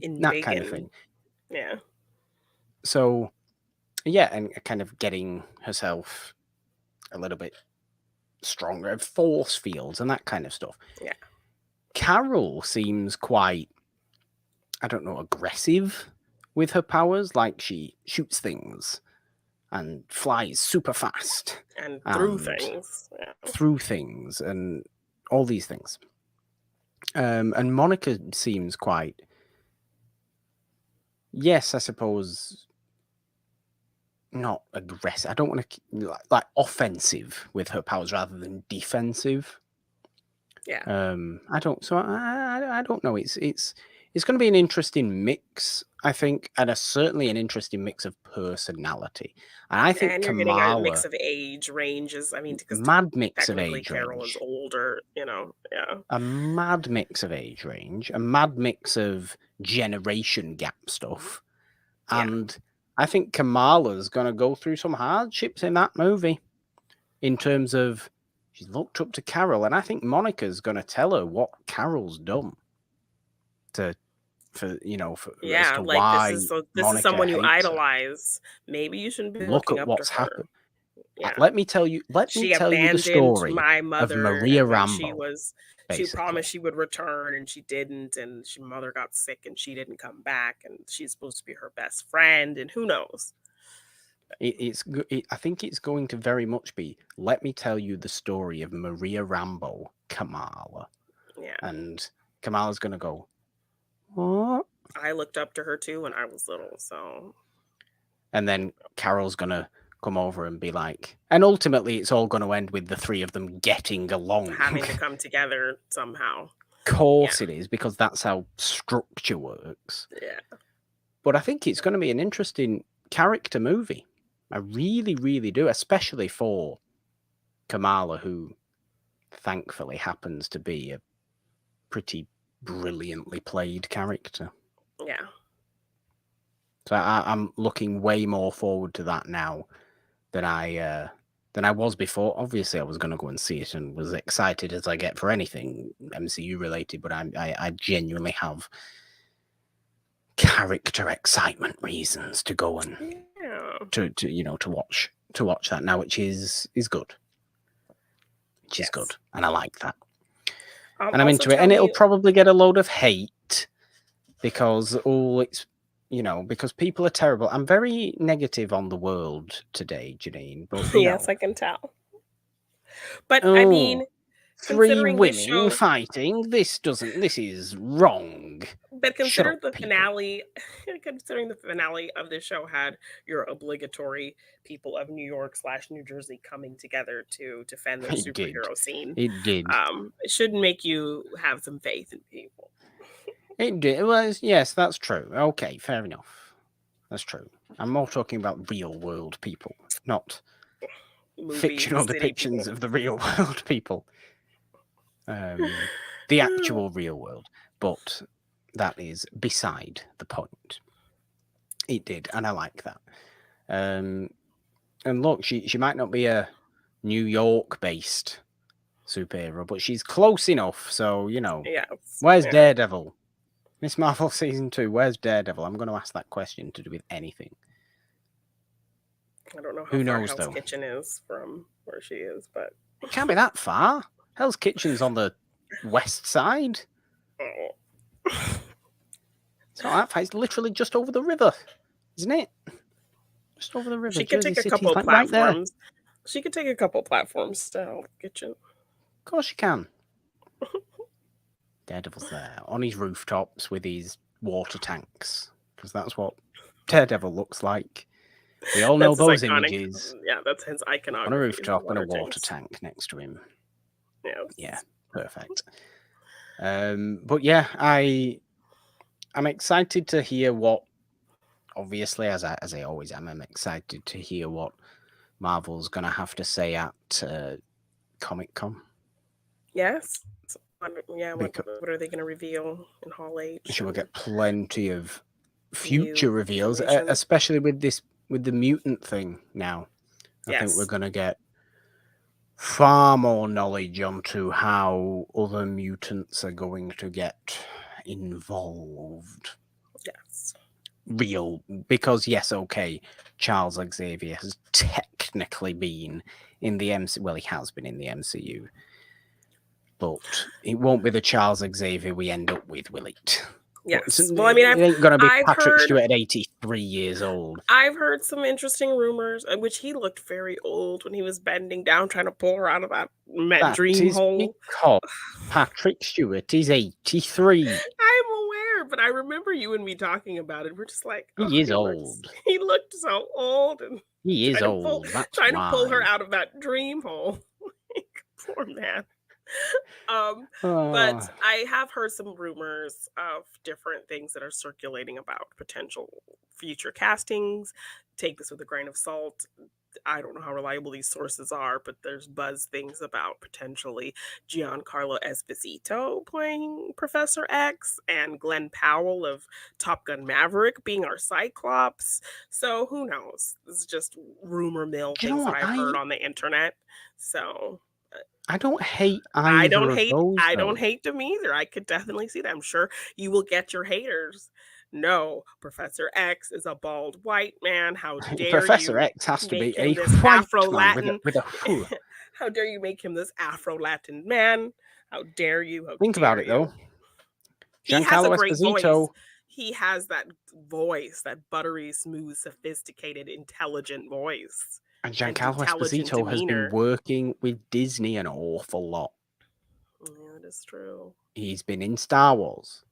in that big kind of and thing. yeah, So yeah, and kind of getting herself a little bit stronger, force fields and that kind of stuff. yeah, Carol seems quite, I don't know, aggressive with her powers. Like she shoots things and flies super fast and through and things. Yeah, through things and all these things. And Monica seems quite, yes, I suppose, not aggressive. I don't want to like offensive with her powers rather than defensive. yeah, I don't. So I don't know. It's going to be an interesting mix, I think, and certainly an interesting mix of personality. And I think and you're getting a mix Kamala, of age ranges. I mean, because mad mix of technically age Carol is range, older. Yeah, a mad mix of age range, a mad mix of generation gap stuff, yeah, and I think Kamala's going to go through some hardships in that movie in terms of she's looked up to Carol, and I think Monica's going to tell her what Carol's done to for as yeah. to Like why this is Monica someone you hates her. idolize. Maybe you shouldn't be Look looking at up to what's her. happened. Yeah. Let me She tell you the abandoned story my of mother, Maria and then Rambo, she promised basically. she would return, and she didn't, and she mother got sick, and she didn't come back, and she's supposed to be her best friend, and who knows? I think it's going to very much be. Let me tell you the story of Maria Rambo, Kamala, Yeah. and Kamala's going to go what, I looked up to her too when I was little, so and then Carol's going to come over and be like, and ultimately it's all going to end with the three of them getting along. having to come together somehow. Yeah. Course it is, because that's how structure works. Yeah. But I think it's going to be an interesting character movie. I really, really do, especially for Kamala, who thankfully happens to be a pretty brilliantly played character. Yeah. So I'm looking way more forward to that now than I was before. Obviously, I was going to go and see it and was excited as I get for anything MCU related, but I genuinely have character excitement reasons to go and to watch that now, which is good. Which is good, and I like that. And I'm into it, and it'll probably get a load of hate because it's because people are terrible. I'm very negative on the world today, Janine. But yes, I can tell. But I mean, 3 women fighting. This is wrong. But consider the finale. Considering the finale of this show had your obligatory people of New York / New Jersey coming together to defend their superhero scene. It did. It should make you have some faith in people. It did. Well, yes, that's true. Okay, fair enough. That's true. I'm more talking about real world people, not fictional depictions of the real world people. The actual real world. But that is beside the point. It did, and I like that. And look, she might not be a New York-based superhero, but she's close enough. So where's Daredevil? Miss Marvel season 2. Where's Daredevil? I'm going to ask that question to do with anything. I don't know how far Hell's Kitchen is from where she is, but it can't be that far. Hell's Kitchen's on the west side. Oh. So that fight's literally just over the river, isn't it? Just over the river. She could take a couple of platforms. She could take a couple of platforms to Hell's Kitchen. Of course she can. Daredevil's there on his rooftops with his water tanks, because that's what Daredevil looks like. We all know those images. Yeah, that's his iconography. On a rooftop and a water tank next to him. Yes. Yeah, perfect. But yeah, I'm excited to hear what. Obviously, as I always am, I'm excited to hear what Marvel's gonna have to say at Comic-Con. Yes. Yeah, what are they going to reveal in Hall H? Sure, we'll get plenty of future reveals, especially with the mutant thing now. I think we're going to get far more knowledge onto how other mutants are going to get involved. Yes. Because Charles Xavier has technically been in the MCU. Well, he has been in the MCU. But it won't be the Charles Xavier we end up with, will it? Yes. Well, I mean, it ain't gonna be Patrick Stewart at 83 years old. I've heard some interesting rumors, which he looked very old when he was bending down trying to pull her out of that dream hole. Because Patrick Stewart is 83. I'm aware, but I remember you and me talking about it. We're just like, he is old. He looked so old, and he is old. Trying to pull her out of that dream hole. Poor man. But I have heard some rumors of different things that are circulating about potential future castings. Take this with a grain of salt. I don't know how reliable these sources are, but there's buzz things about potentially Giancarlo Esposito playing Professor X and Glenn Powell of Top Gun Maverick being our Cyclops. So who knows? This is just rumor mill things that I've heard on the internet. So I don't hate either of those. I don't hate them either. I could definitely see that. I'm sure you will get your haters. No, Professor X is a bald white man. How dare Professor X has to be a white Afro-Latin with a How dare you make him this Afro-Latin man? How dare you? Think about it though. Giancarlo Esposito. He has that voice, that buttery, smooth, sophisticated, intelligent voice. And Giancarlo Esposito has been working with Disney an awful lot. Yeah, that is true. He's been in Star Wars.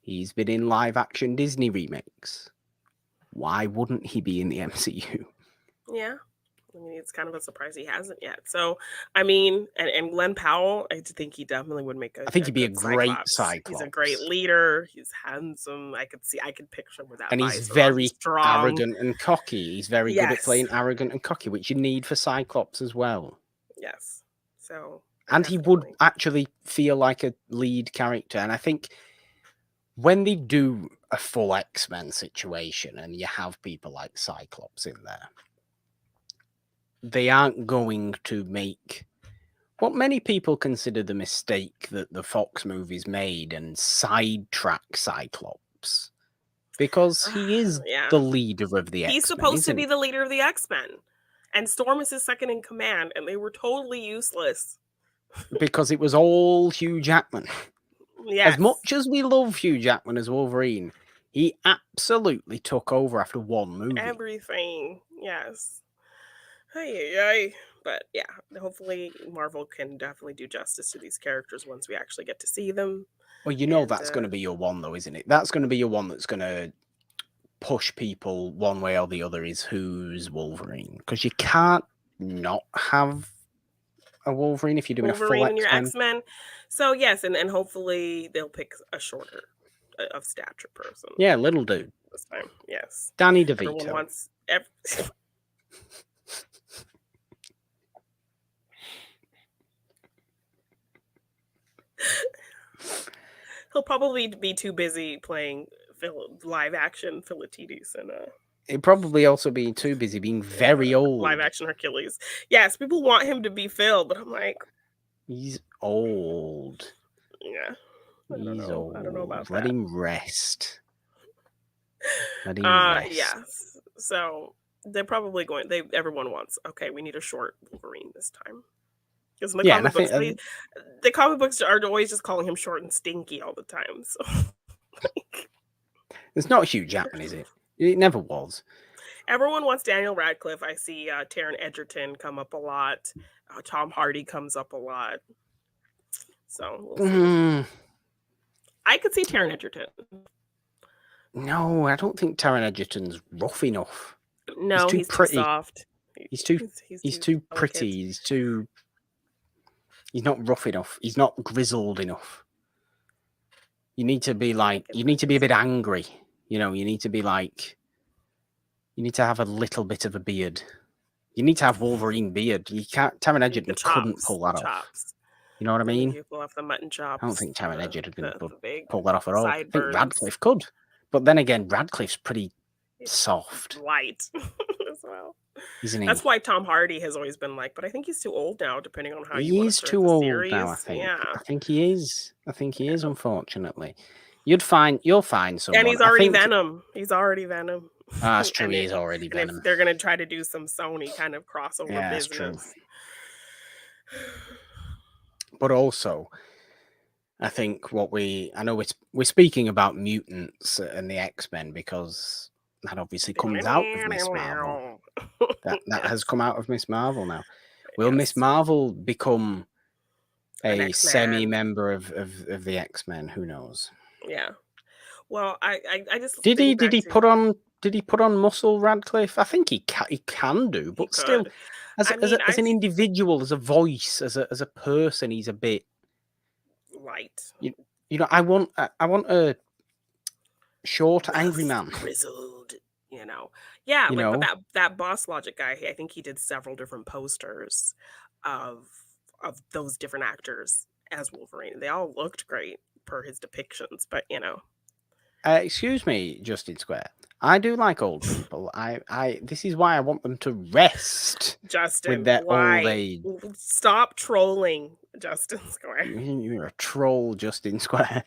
He's been in live-action Disney remakes. Why wouldn't he be in the MCU? Yeah. I mean, it's kind of a surprise he hasn't yet. So, I mean, and Glenn Powell, I think he definitely would make I think he'd be a great Cyclops. He's a great leader. He's handsome. I could picture him with that. And he's very arrogant and cocky. He's very good at playing arrogant and cocky, which you need for Cyclops as well. Yes. So And he would Definitely. actually feel like a lead character. And I think when they do a full X-Men situation and you have people like Cyclops in there, they aren't going to make what many people consider the mistake that the Fox movies made and sidetrack Cyclops. Because he is Yeah. the leader of the He's X-Men, supposed to isn't be he? the leader of the X-Men, and Storm is his second in command, and they were totally useless. Because it was all Hugh Jackman. As Yes. much as we love Hugh Jackman as Wolverine, he absolutely took over after one movie. Everything. Yes. Ay, ay, ay. But yeah, hopefully Marvel can definitely do justice to these characters once we actually get to see them. Well, you know And that's going to be your one, though, isn't it? That's going to be your one that's going to push people one way or the other is who's Wolverine. Because you can't not have a Wolverine if you're doing a full Wolverine and your X-Men. X-Men. So yes, and hopefully they'll pick a shorter of stature person Yeah, little dude. this time. Yes. Danny Everyone DeVito. wants he'll probably be too busy playing live action Philatides and He'd probably also be too busy being very live old. action Hercules. Yes, people want him to be Phil, but I'm like, He's old. yeah, I don't He's know. I don't know old. about Let that. him rest. Let him rest. Yes. So they're probably going. Everyone wants. Okay, we need a short Wolverine this time. Because in the Yeah, and I comic think books, the comic books are always just calling him short and stinky all the time. So it's not Hugh Jackman, is it? It never was. everyone wants Daniel Radcliffe. I see Taron Egerton come up a lot. Tom Hardy comes up a lot. So we'll see. I could see Taron Egerton. No, I don't think Taron Egerton's rough enough. No, he's too pretty. too soft. He's too He's too delicate. pretty. He's not rough enough. He's not grizzled enough. You need to be like you need to be a bit angry. You know, you need to be like you need to have a little bit of a beard. You need to have Wolverine beard. You can't Taron Egerton couldn't pull that off. You know what I mean? You pull off the mutton chops. I don't think Taron Egerton could big pull that off at all. I think sideburns. Radcliffe could. But then again, Radcliffe's pretty soft. Light as well. Isn't he? That's why Tom Hardy has always been like, but I think he's too old now, depending on how you want to start too the old series. now, I think. Yeah. I think he is. I think he is, unfortunately. You'll find someone. And he's already Venom. He's already Venom. That's true, he is already Venom. If they're gonna try to do some Sony kind of crossover business. That's true. But also, I think I know we're speaking about mutants and the X-Men because that obviously comes out of Miss Marvel. That has come out of Miss Marvel now. Will Miss Marvel become a semi-member of the X-Men? Who knows? Yeah. Well, I just did he put on muscle, Radcliffe? I think he can do, but still, as an individual, as a voice, as a person, he's a bit light. You know, I want a short, angry man, grizzled. You know, yeah. But that Boss Logic guy, I think he did several different posters of those different actors as Wolverine. They all looked great per his depictions, but you know. Excuse me, Justin Square. I do like old people. This is why I want them to rest. Justin, with their old age. Stop trolling, Justin Square. You're a troll, Justin Square.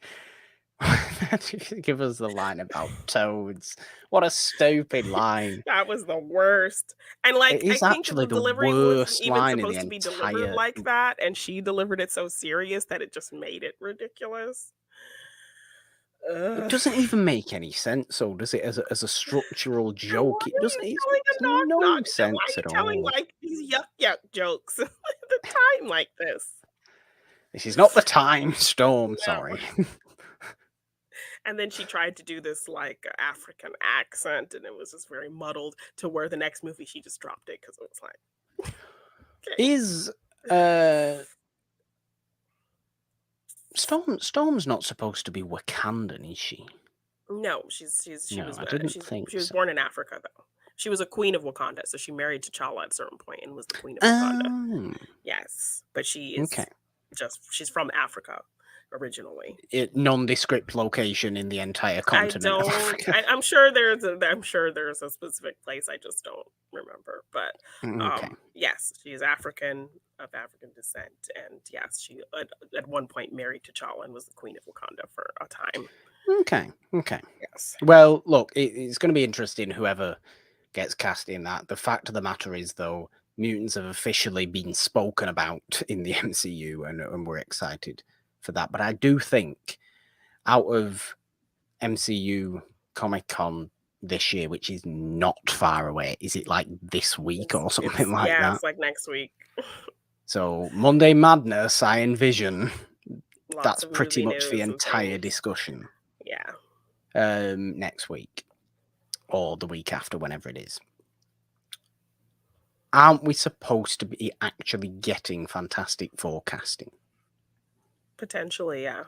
Give us the line about toads. What a stupid line. That was the worst. And like, I think the delivery wasn't even supposed to be delivered like that, and she delivered it so serious that it just made it ridiculous. It doesn't even make any sense, though, does it? As a structural joke, it doesn't. It's no sense at all. Telling like these yuck jokes at the time like this. This is not the time, Storm. No. Sorry. And then she tried to do this like African accent, and it was just very muddled. To where the next movie she just dropped it because it was like. Okay. Is Storm's not supposed to be Wakandan, is she? No, she was born in Africa though. She was a queen of Wakanda, so she married T'Challa at a certain point and was the queen of Wakanda. Yes, but she is she's from Africa originally. Nondescript location in the entire continent of Africa. I'm sure there's a specific place. I just don't remember. But Okay. yes, she is African, of African descent, and yes, she at one point married T'Challa and was the Queen of Wakanda for a time. Okay. Yes. Well, look, it's going to be interesting whoever gets cast in that. The fact of the matter is, though, mutants have officially been spoken about in the MCU, and we're excited for that. But I do think out of MCU Comic-Con this year, which is not far away, is it like this week or something like that? It's like next week. So Monday Madness, I envision that's Of pretty movie much the news and entire things. discussion. Yeah. Next week or the week after, whenever it is. Aren't we supposed to be actually getting Fantastic Forecasting? Potentially, yeah.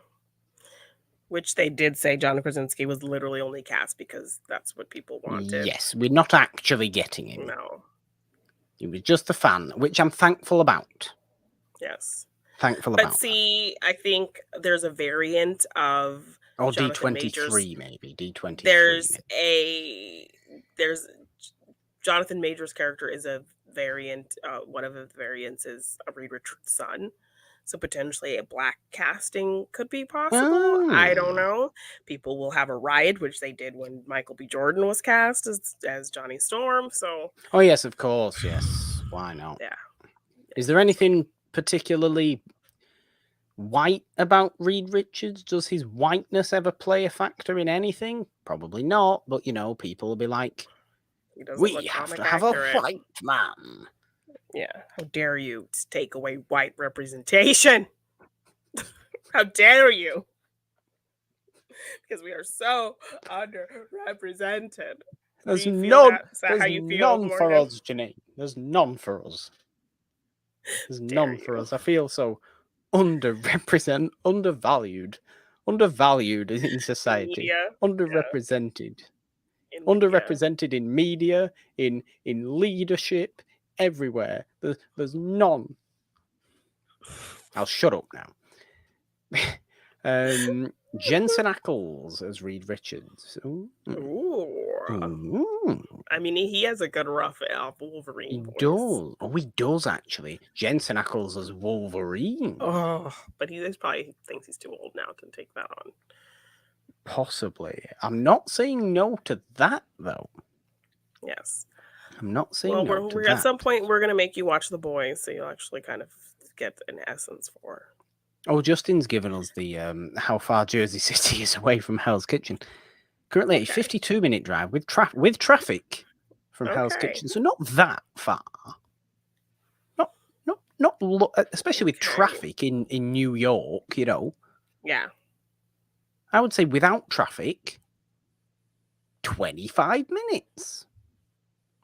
Which they did say John Krasinski was literally only cast because that's what people wanted. Yes, we're not actually getting him. No. He was just a fan, which I'm thankful about. Yes. Thankful about. But see, I think there's a variant of D23 maybe. D23. There's Jonathan Majors' character is a variant. One of the variants is a Reed Richards' son. So potentially a black casting could be possible. I don't know. People will have a riot, which they did when Michael B. Jordan was cast as Johnny Storm. So. Oh yes, of course, yes. Why not? Yeah. Is there anything particularly white about Reed Richards? Does his whiteness ever play a factor in anything? Probably not. But people will be like, we have to have a white man. Yeah, how dare you take away white representation? How dare you? Because we are so underrepresented. There's none. For us, Janine. There's none for us. There's none for us. I feel so underrepresented, undervalued in society, media, underrepresented. Underrepresented in media, in leadership, everywhere. There's none. I'll shut up now. Jensen Ackles as Reed Richards. Ooh. I mean, he has a good rough Wolverine voice. He does actually. Jensen Ackles as Wolverine. Oh, but he probably thinks he's too old now to take that on. Possibly. I'm not saying no to that, though. Yes. I'm not saying no to that. At some point, we're going to make you watch The Boys, so you'll actually kind of get an essence for. Oh, Justin's given us the how far Jersey City is away from Hell's Kitchen. Currently, a 52-minute drive with traffic from Hell's Kitchen, so not that far. Not especially with traffic in New York, Yeah. I would say without traffic, 25 minutes.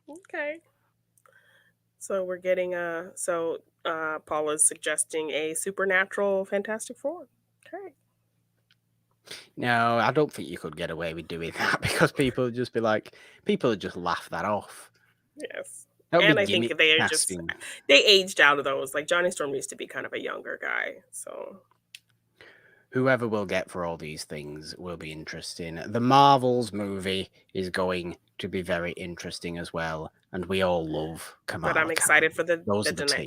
Okay. So we're getting Paula's suggesting a supernatural Fantastic Four. Okay. No, I don't think you could get away with doing that because people would just laugh that off. Yes. And I think they aged out of those. Like Johnny Storm used to be kind of a younger guy, so whoever we'll get for all these things will be interesting. The Marvels movie is going to be very interesting as well, and we all love Kamala. But I'm excited for the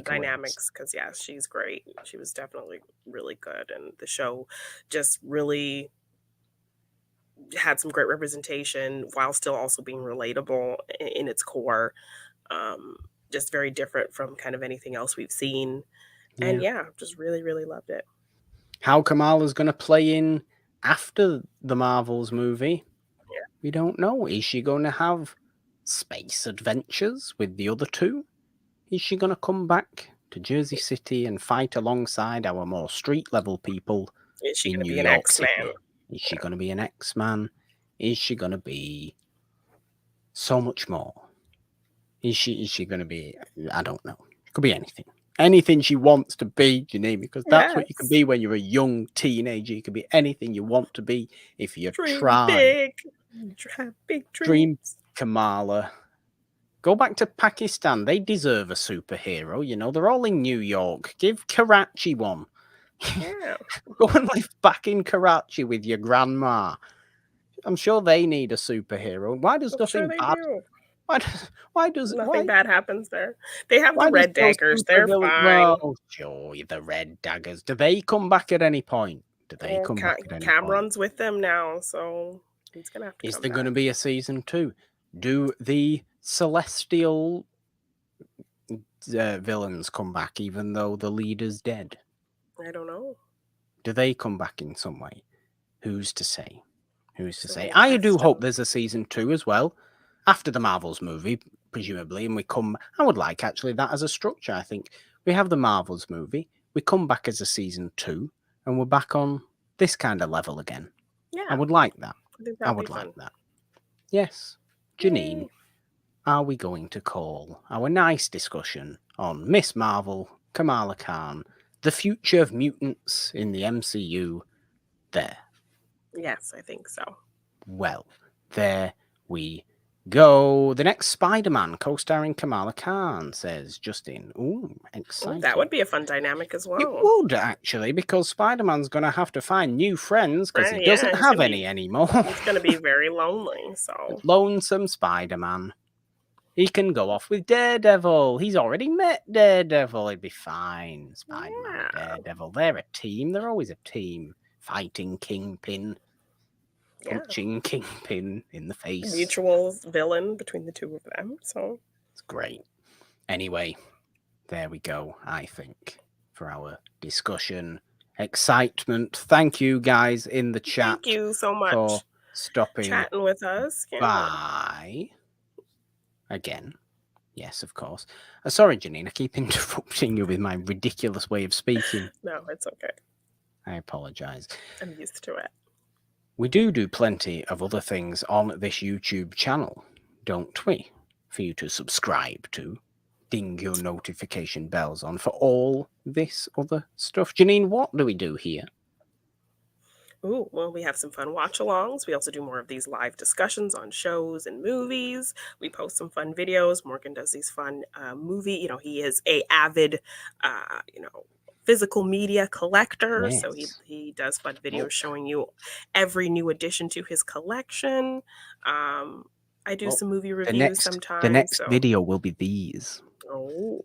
dynamics because she's great. She was definitely really good, and the show just really had some great representation while still also being relatable in its core. Just very different from kind of anything else we've seen. And just really, really loved it. How Kamala's going to play in after the Marvels movie, we don't know. Is she going to have space adventures with the other two? Is she going to come back to Jersey City and fight alongside our more street-level people in New York City? Is she going to be an X-Man? Is she going to be so much more? Is she going to be... I don't know. It could be anything. Anything she wants to be, Janine, because that's what you can be when you're a young teenager. You can be anything you want to be if you try. Big Dream Kamala. Go back to Pakistan. They deserve a superhero. They're all in New York. Give Karachi one. Yeah. Go and live back in Karachi with your grandma. I'm sure they need a superhero. Why does I'm sure nothing they bad? do. Nothing Why bad happens there. They have the does red no daggers. They're supervillain? fine. Well, sure, the Red Daggers. Do they come back at any point? Do they Well, come back at any point? Cameron's with them now, so he's gonna have to Is come there going to back. be a season 2? Do the celestial villains come back even though the leader's dead? I don't know. Do they come back in some way? Who's to say? Who's to So say? we'll I do hope question. there's a season 2 as well after the Marvels movie, presumably, and we come. I would like actually that as a structure. I think we have the Marvels movie, we come back as a season 2, and we're back on this kind of level again. I Yeah, would like that. I think I that'll be would like fun. that. Yes. Janine, Yay. are we going to call our nice discussion on Miss Marvel, Kamala Khan, the future of mutants in the MCU there? Yes, I think so. Well, there we go. The next Spider-Man co-starring Kamala Khan, says Justin. Ooh, Ooh, exciting. that would be a fun dynamic as It well. would actually, because Spider-Man's going to have to find new friends because he Right, yeah, doesn't have any anymore. he's gonna be very lonely. So Lonesome Spider-Man. He can go off with Daredevil. He's already met Daredevil. He'd be fine. Spider-Man and yeah, Daredevil. They're a team. They're always a team. Fighting Kingpin. yeah, Punching Kingpin in the face. mutual villain between the two of them. So It's great. Anyway, there we go, I think, for our discussion. Excitement. Thank you guys in the chat thank you so for much stopping chatting with us. Yeah. by again. Yes, of course. Sorry, Janine, I keep interrupting you with my ridiculous way of speaking. No, it's okay. I apologise. I'm used to it. We do plenty of other things on this YouTube channel, don't we? For you to subscribe to. Ding your notification bells on for all this other stuff. Janine, what do we do here? Ooh, well, we have some fun watch alongs. We also do more of these live discussions on shows and movies. We post some fun videos. Morgan does these fun movie. He is a avid, physical media collector. So Yes. he does fun videos showing you every new addition to his collection. I do some movie reviews sometimes. The next video will be these. Oh,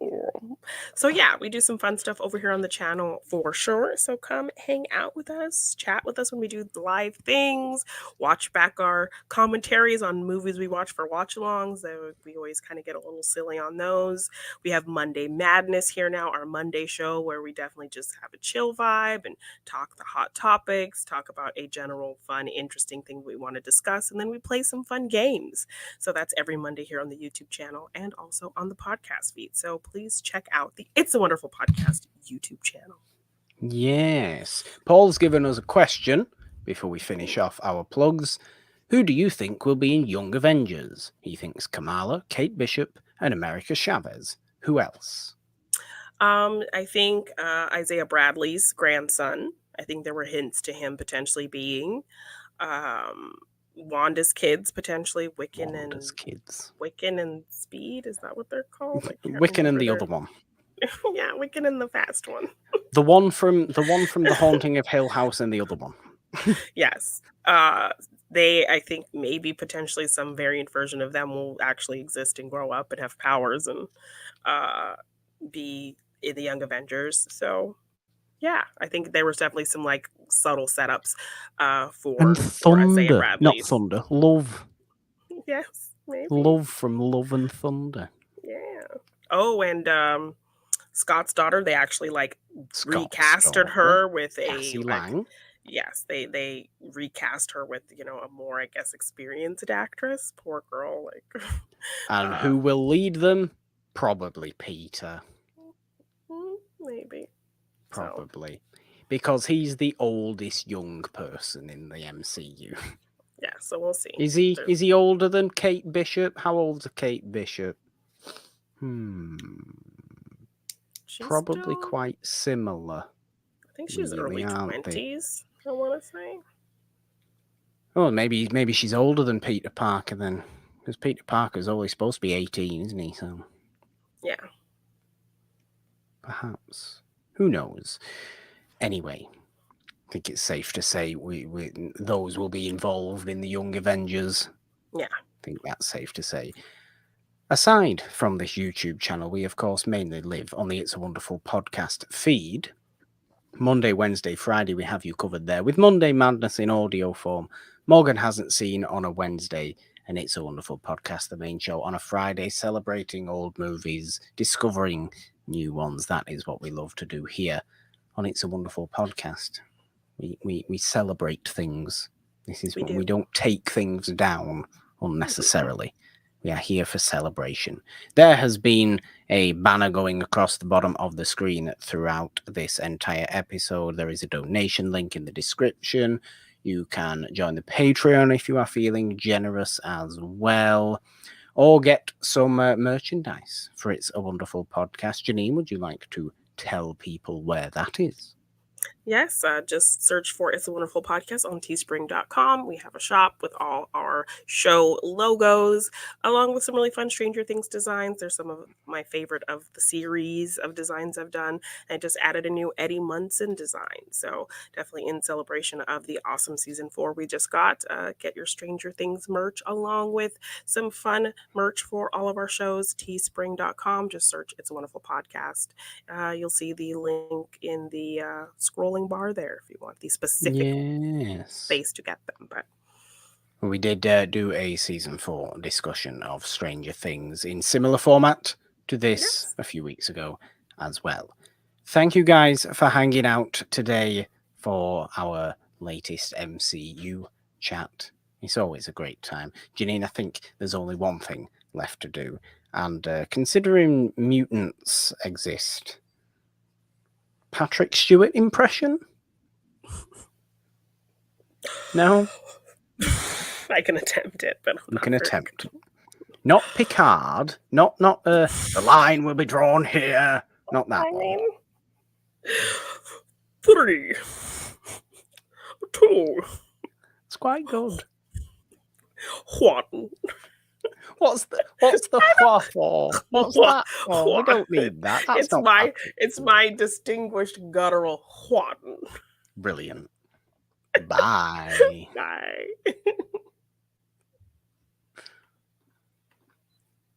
so yeah, we do some fun stuff over here on the channel for sure. So come hang out with us, chat with us when we do the live things, watch back our commentaries on movies we watch for watch alongs. We always kind of get a little silly on those. We have Monday Madness here now, our Monday show where we definitely just have a chill vibe and talk the hot topics, talk about a general fun, interesting thing we want to discuss, and then we play some fun games. So that's every Monday here on the YouTube channel and also on the podcast feed. So please check out the It's a Wonderful Podcast YouTube channel. Yes. Paul's given us a question before we finish off our plugs. Who do you think will be in Young Avengers? He thinks Kamala, Kate Bishop, and America Chavez. Who else? I think Isaiah Bradley's grandson. I think there were hints to him potentially being Wanda's kids, potentially Wanda's kids. Wiccan and Speed. Is that what they're called? Wiccan and the other one. Yeah, Wiccan and the fast one. The one from the Haunting of Hill House and the other one. Yes. I think maybe potentially some variant version of them will actually exist and grow up and have powers and be in the Young Avengers. So yeah, I think there was definitely some subtle setups for Isaiah Bradley. Not thunder, love. Yes, maybe. Love from Love and Thunder. Yeah. Oh, and Scott's daughter, they actually recasted her with Cassie Lang. Yes, they recast her with a more, I guess, experienced actress. Poor girl, And who will lead them? Probably Peter. Maybe. Probably. Because he's the oldest young person in the MCU. Yeah, so we'll see. Is he older than Kate Bishop? How old's Kate Bishop? Probably quite similar. I think she's early 20s, I want to say. Oh, maybe she's older than Peter Parker then. Because Peter Parker's only supposed to be 18, isn't he? So yeah. Perhaps. Who knows? Anyway, I think it's safe to say those will be involved in the Young Avengers. Yeah. I think that's safe to say. Aside from this YouTube channel, we of course mainly live on the It's a Wonderful podcast feed. Monday, Wednesday, Friday, we have you covered there with Monday Madness in audio form. Morgan Hasn't Seen on a Wednesday, and It's a Wonderful podcast, the main show, on a Friday, celebrating old movies, discovering new ones. That is what we love to do here on It's a Wonderful podcast. We celebrate things. This is what we don't take things down unnecessarily. We are here for celebration. There has been a banner going across the bottom of the screen throughout this entire episode. There is a donation link in the description. You can join the Patreon if you are feeling generous as well, or get some merchandise for It's a Wonderful podcast. Janine, would you like to tell people where that is? Yes, just search for It's a Wonderful Podcast on teespring.com. We have a shop with all our show logos, along with some really fun Stranger Things designs. There's some of my favorite of the series of designs I've done. I just added a new Eddie Munson design. So definitely in celebration of the awesome season 4 we just got. Get your Stranger Things merch along with some fun merch for all of our shows, teespring.com. Just search It's a Wonderful Podcast. You'll see the link in the scrolling bar there if you want the specific space to get them. But we did do a season 4 discussion of Stranger Things in similar format to this a few weeks ago as well. Thank you guys for hanging out today for our latest MCU chat. It's always a great time. Janine, I think there's only one thing left to do. And considering mutants exist, Patrick Stewart impression? No? I can attempt it, but you can attempt. Not Picard. Not the line will be drawn here. Not that one. Mean, 3, 2. It's quite good. Juan. What's the what for? What's that for? We don't need that. That's it's my distinguished guttural Juan. Brilliant. Bye. Bye.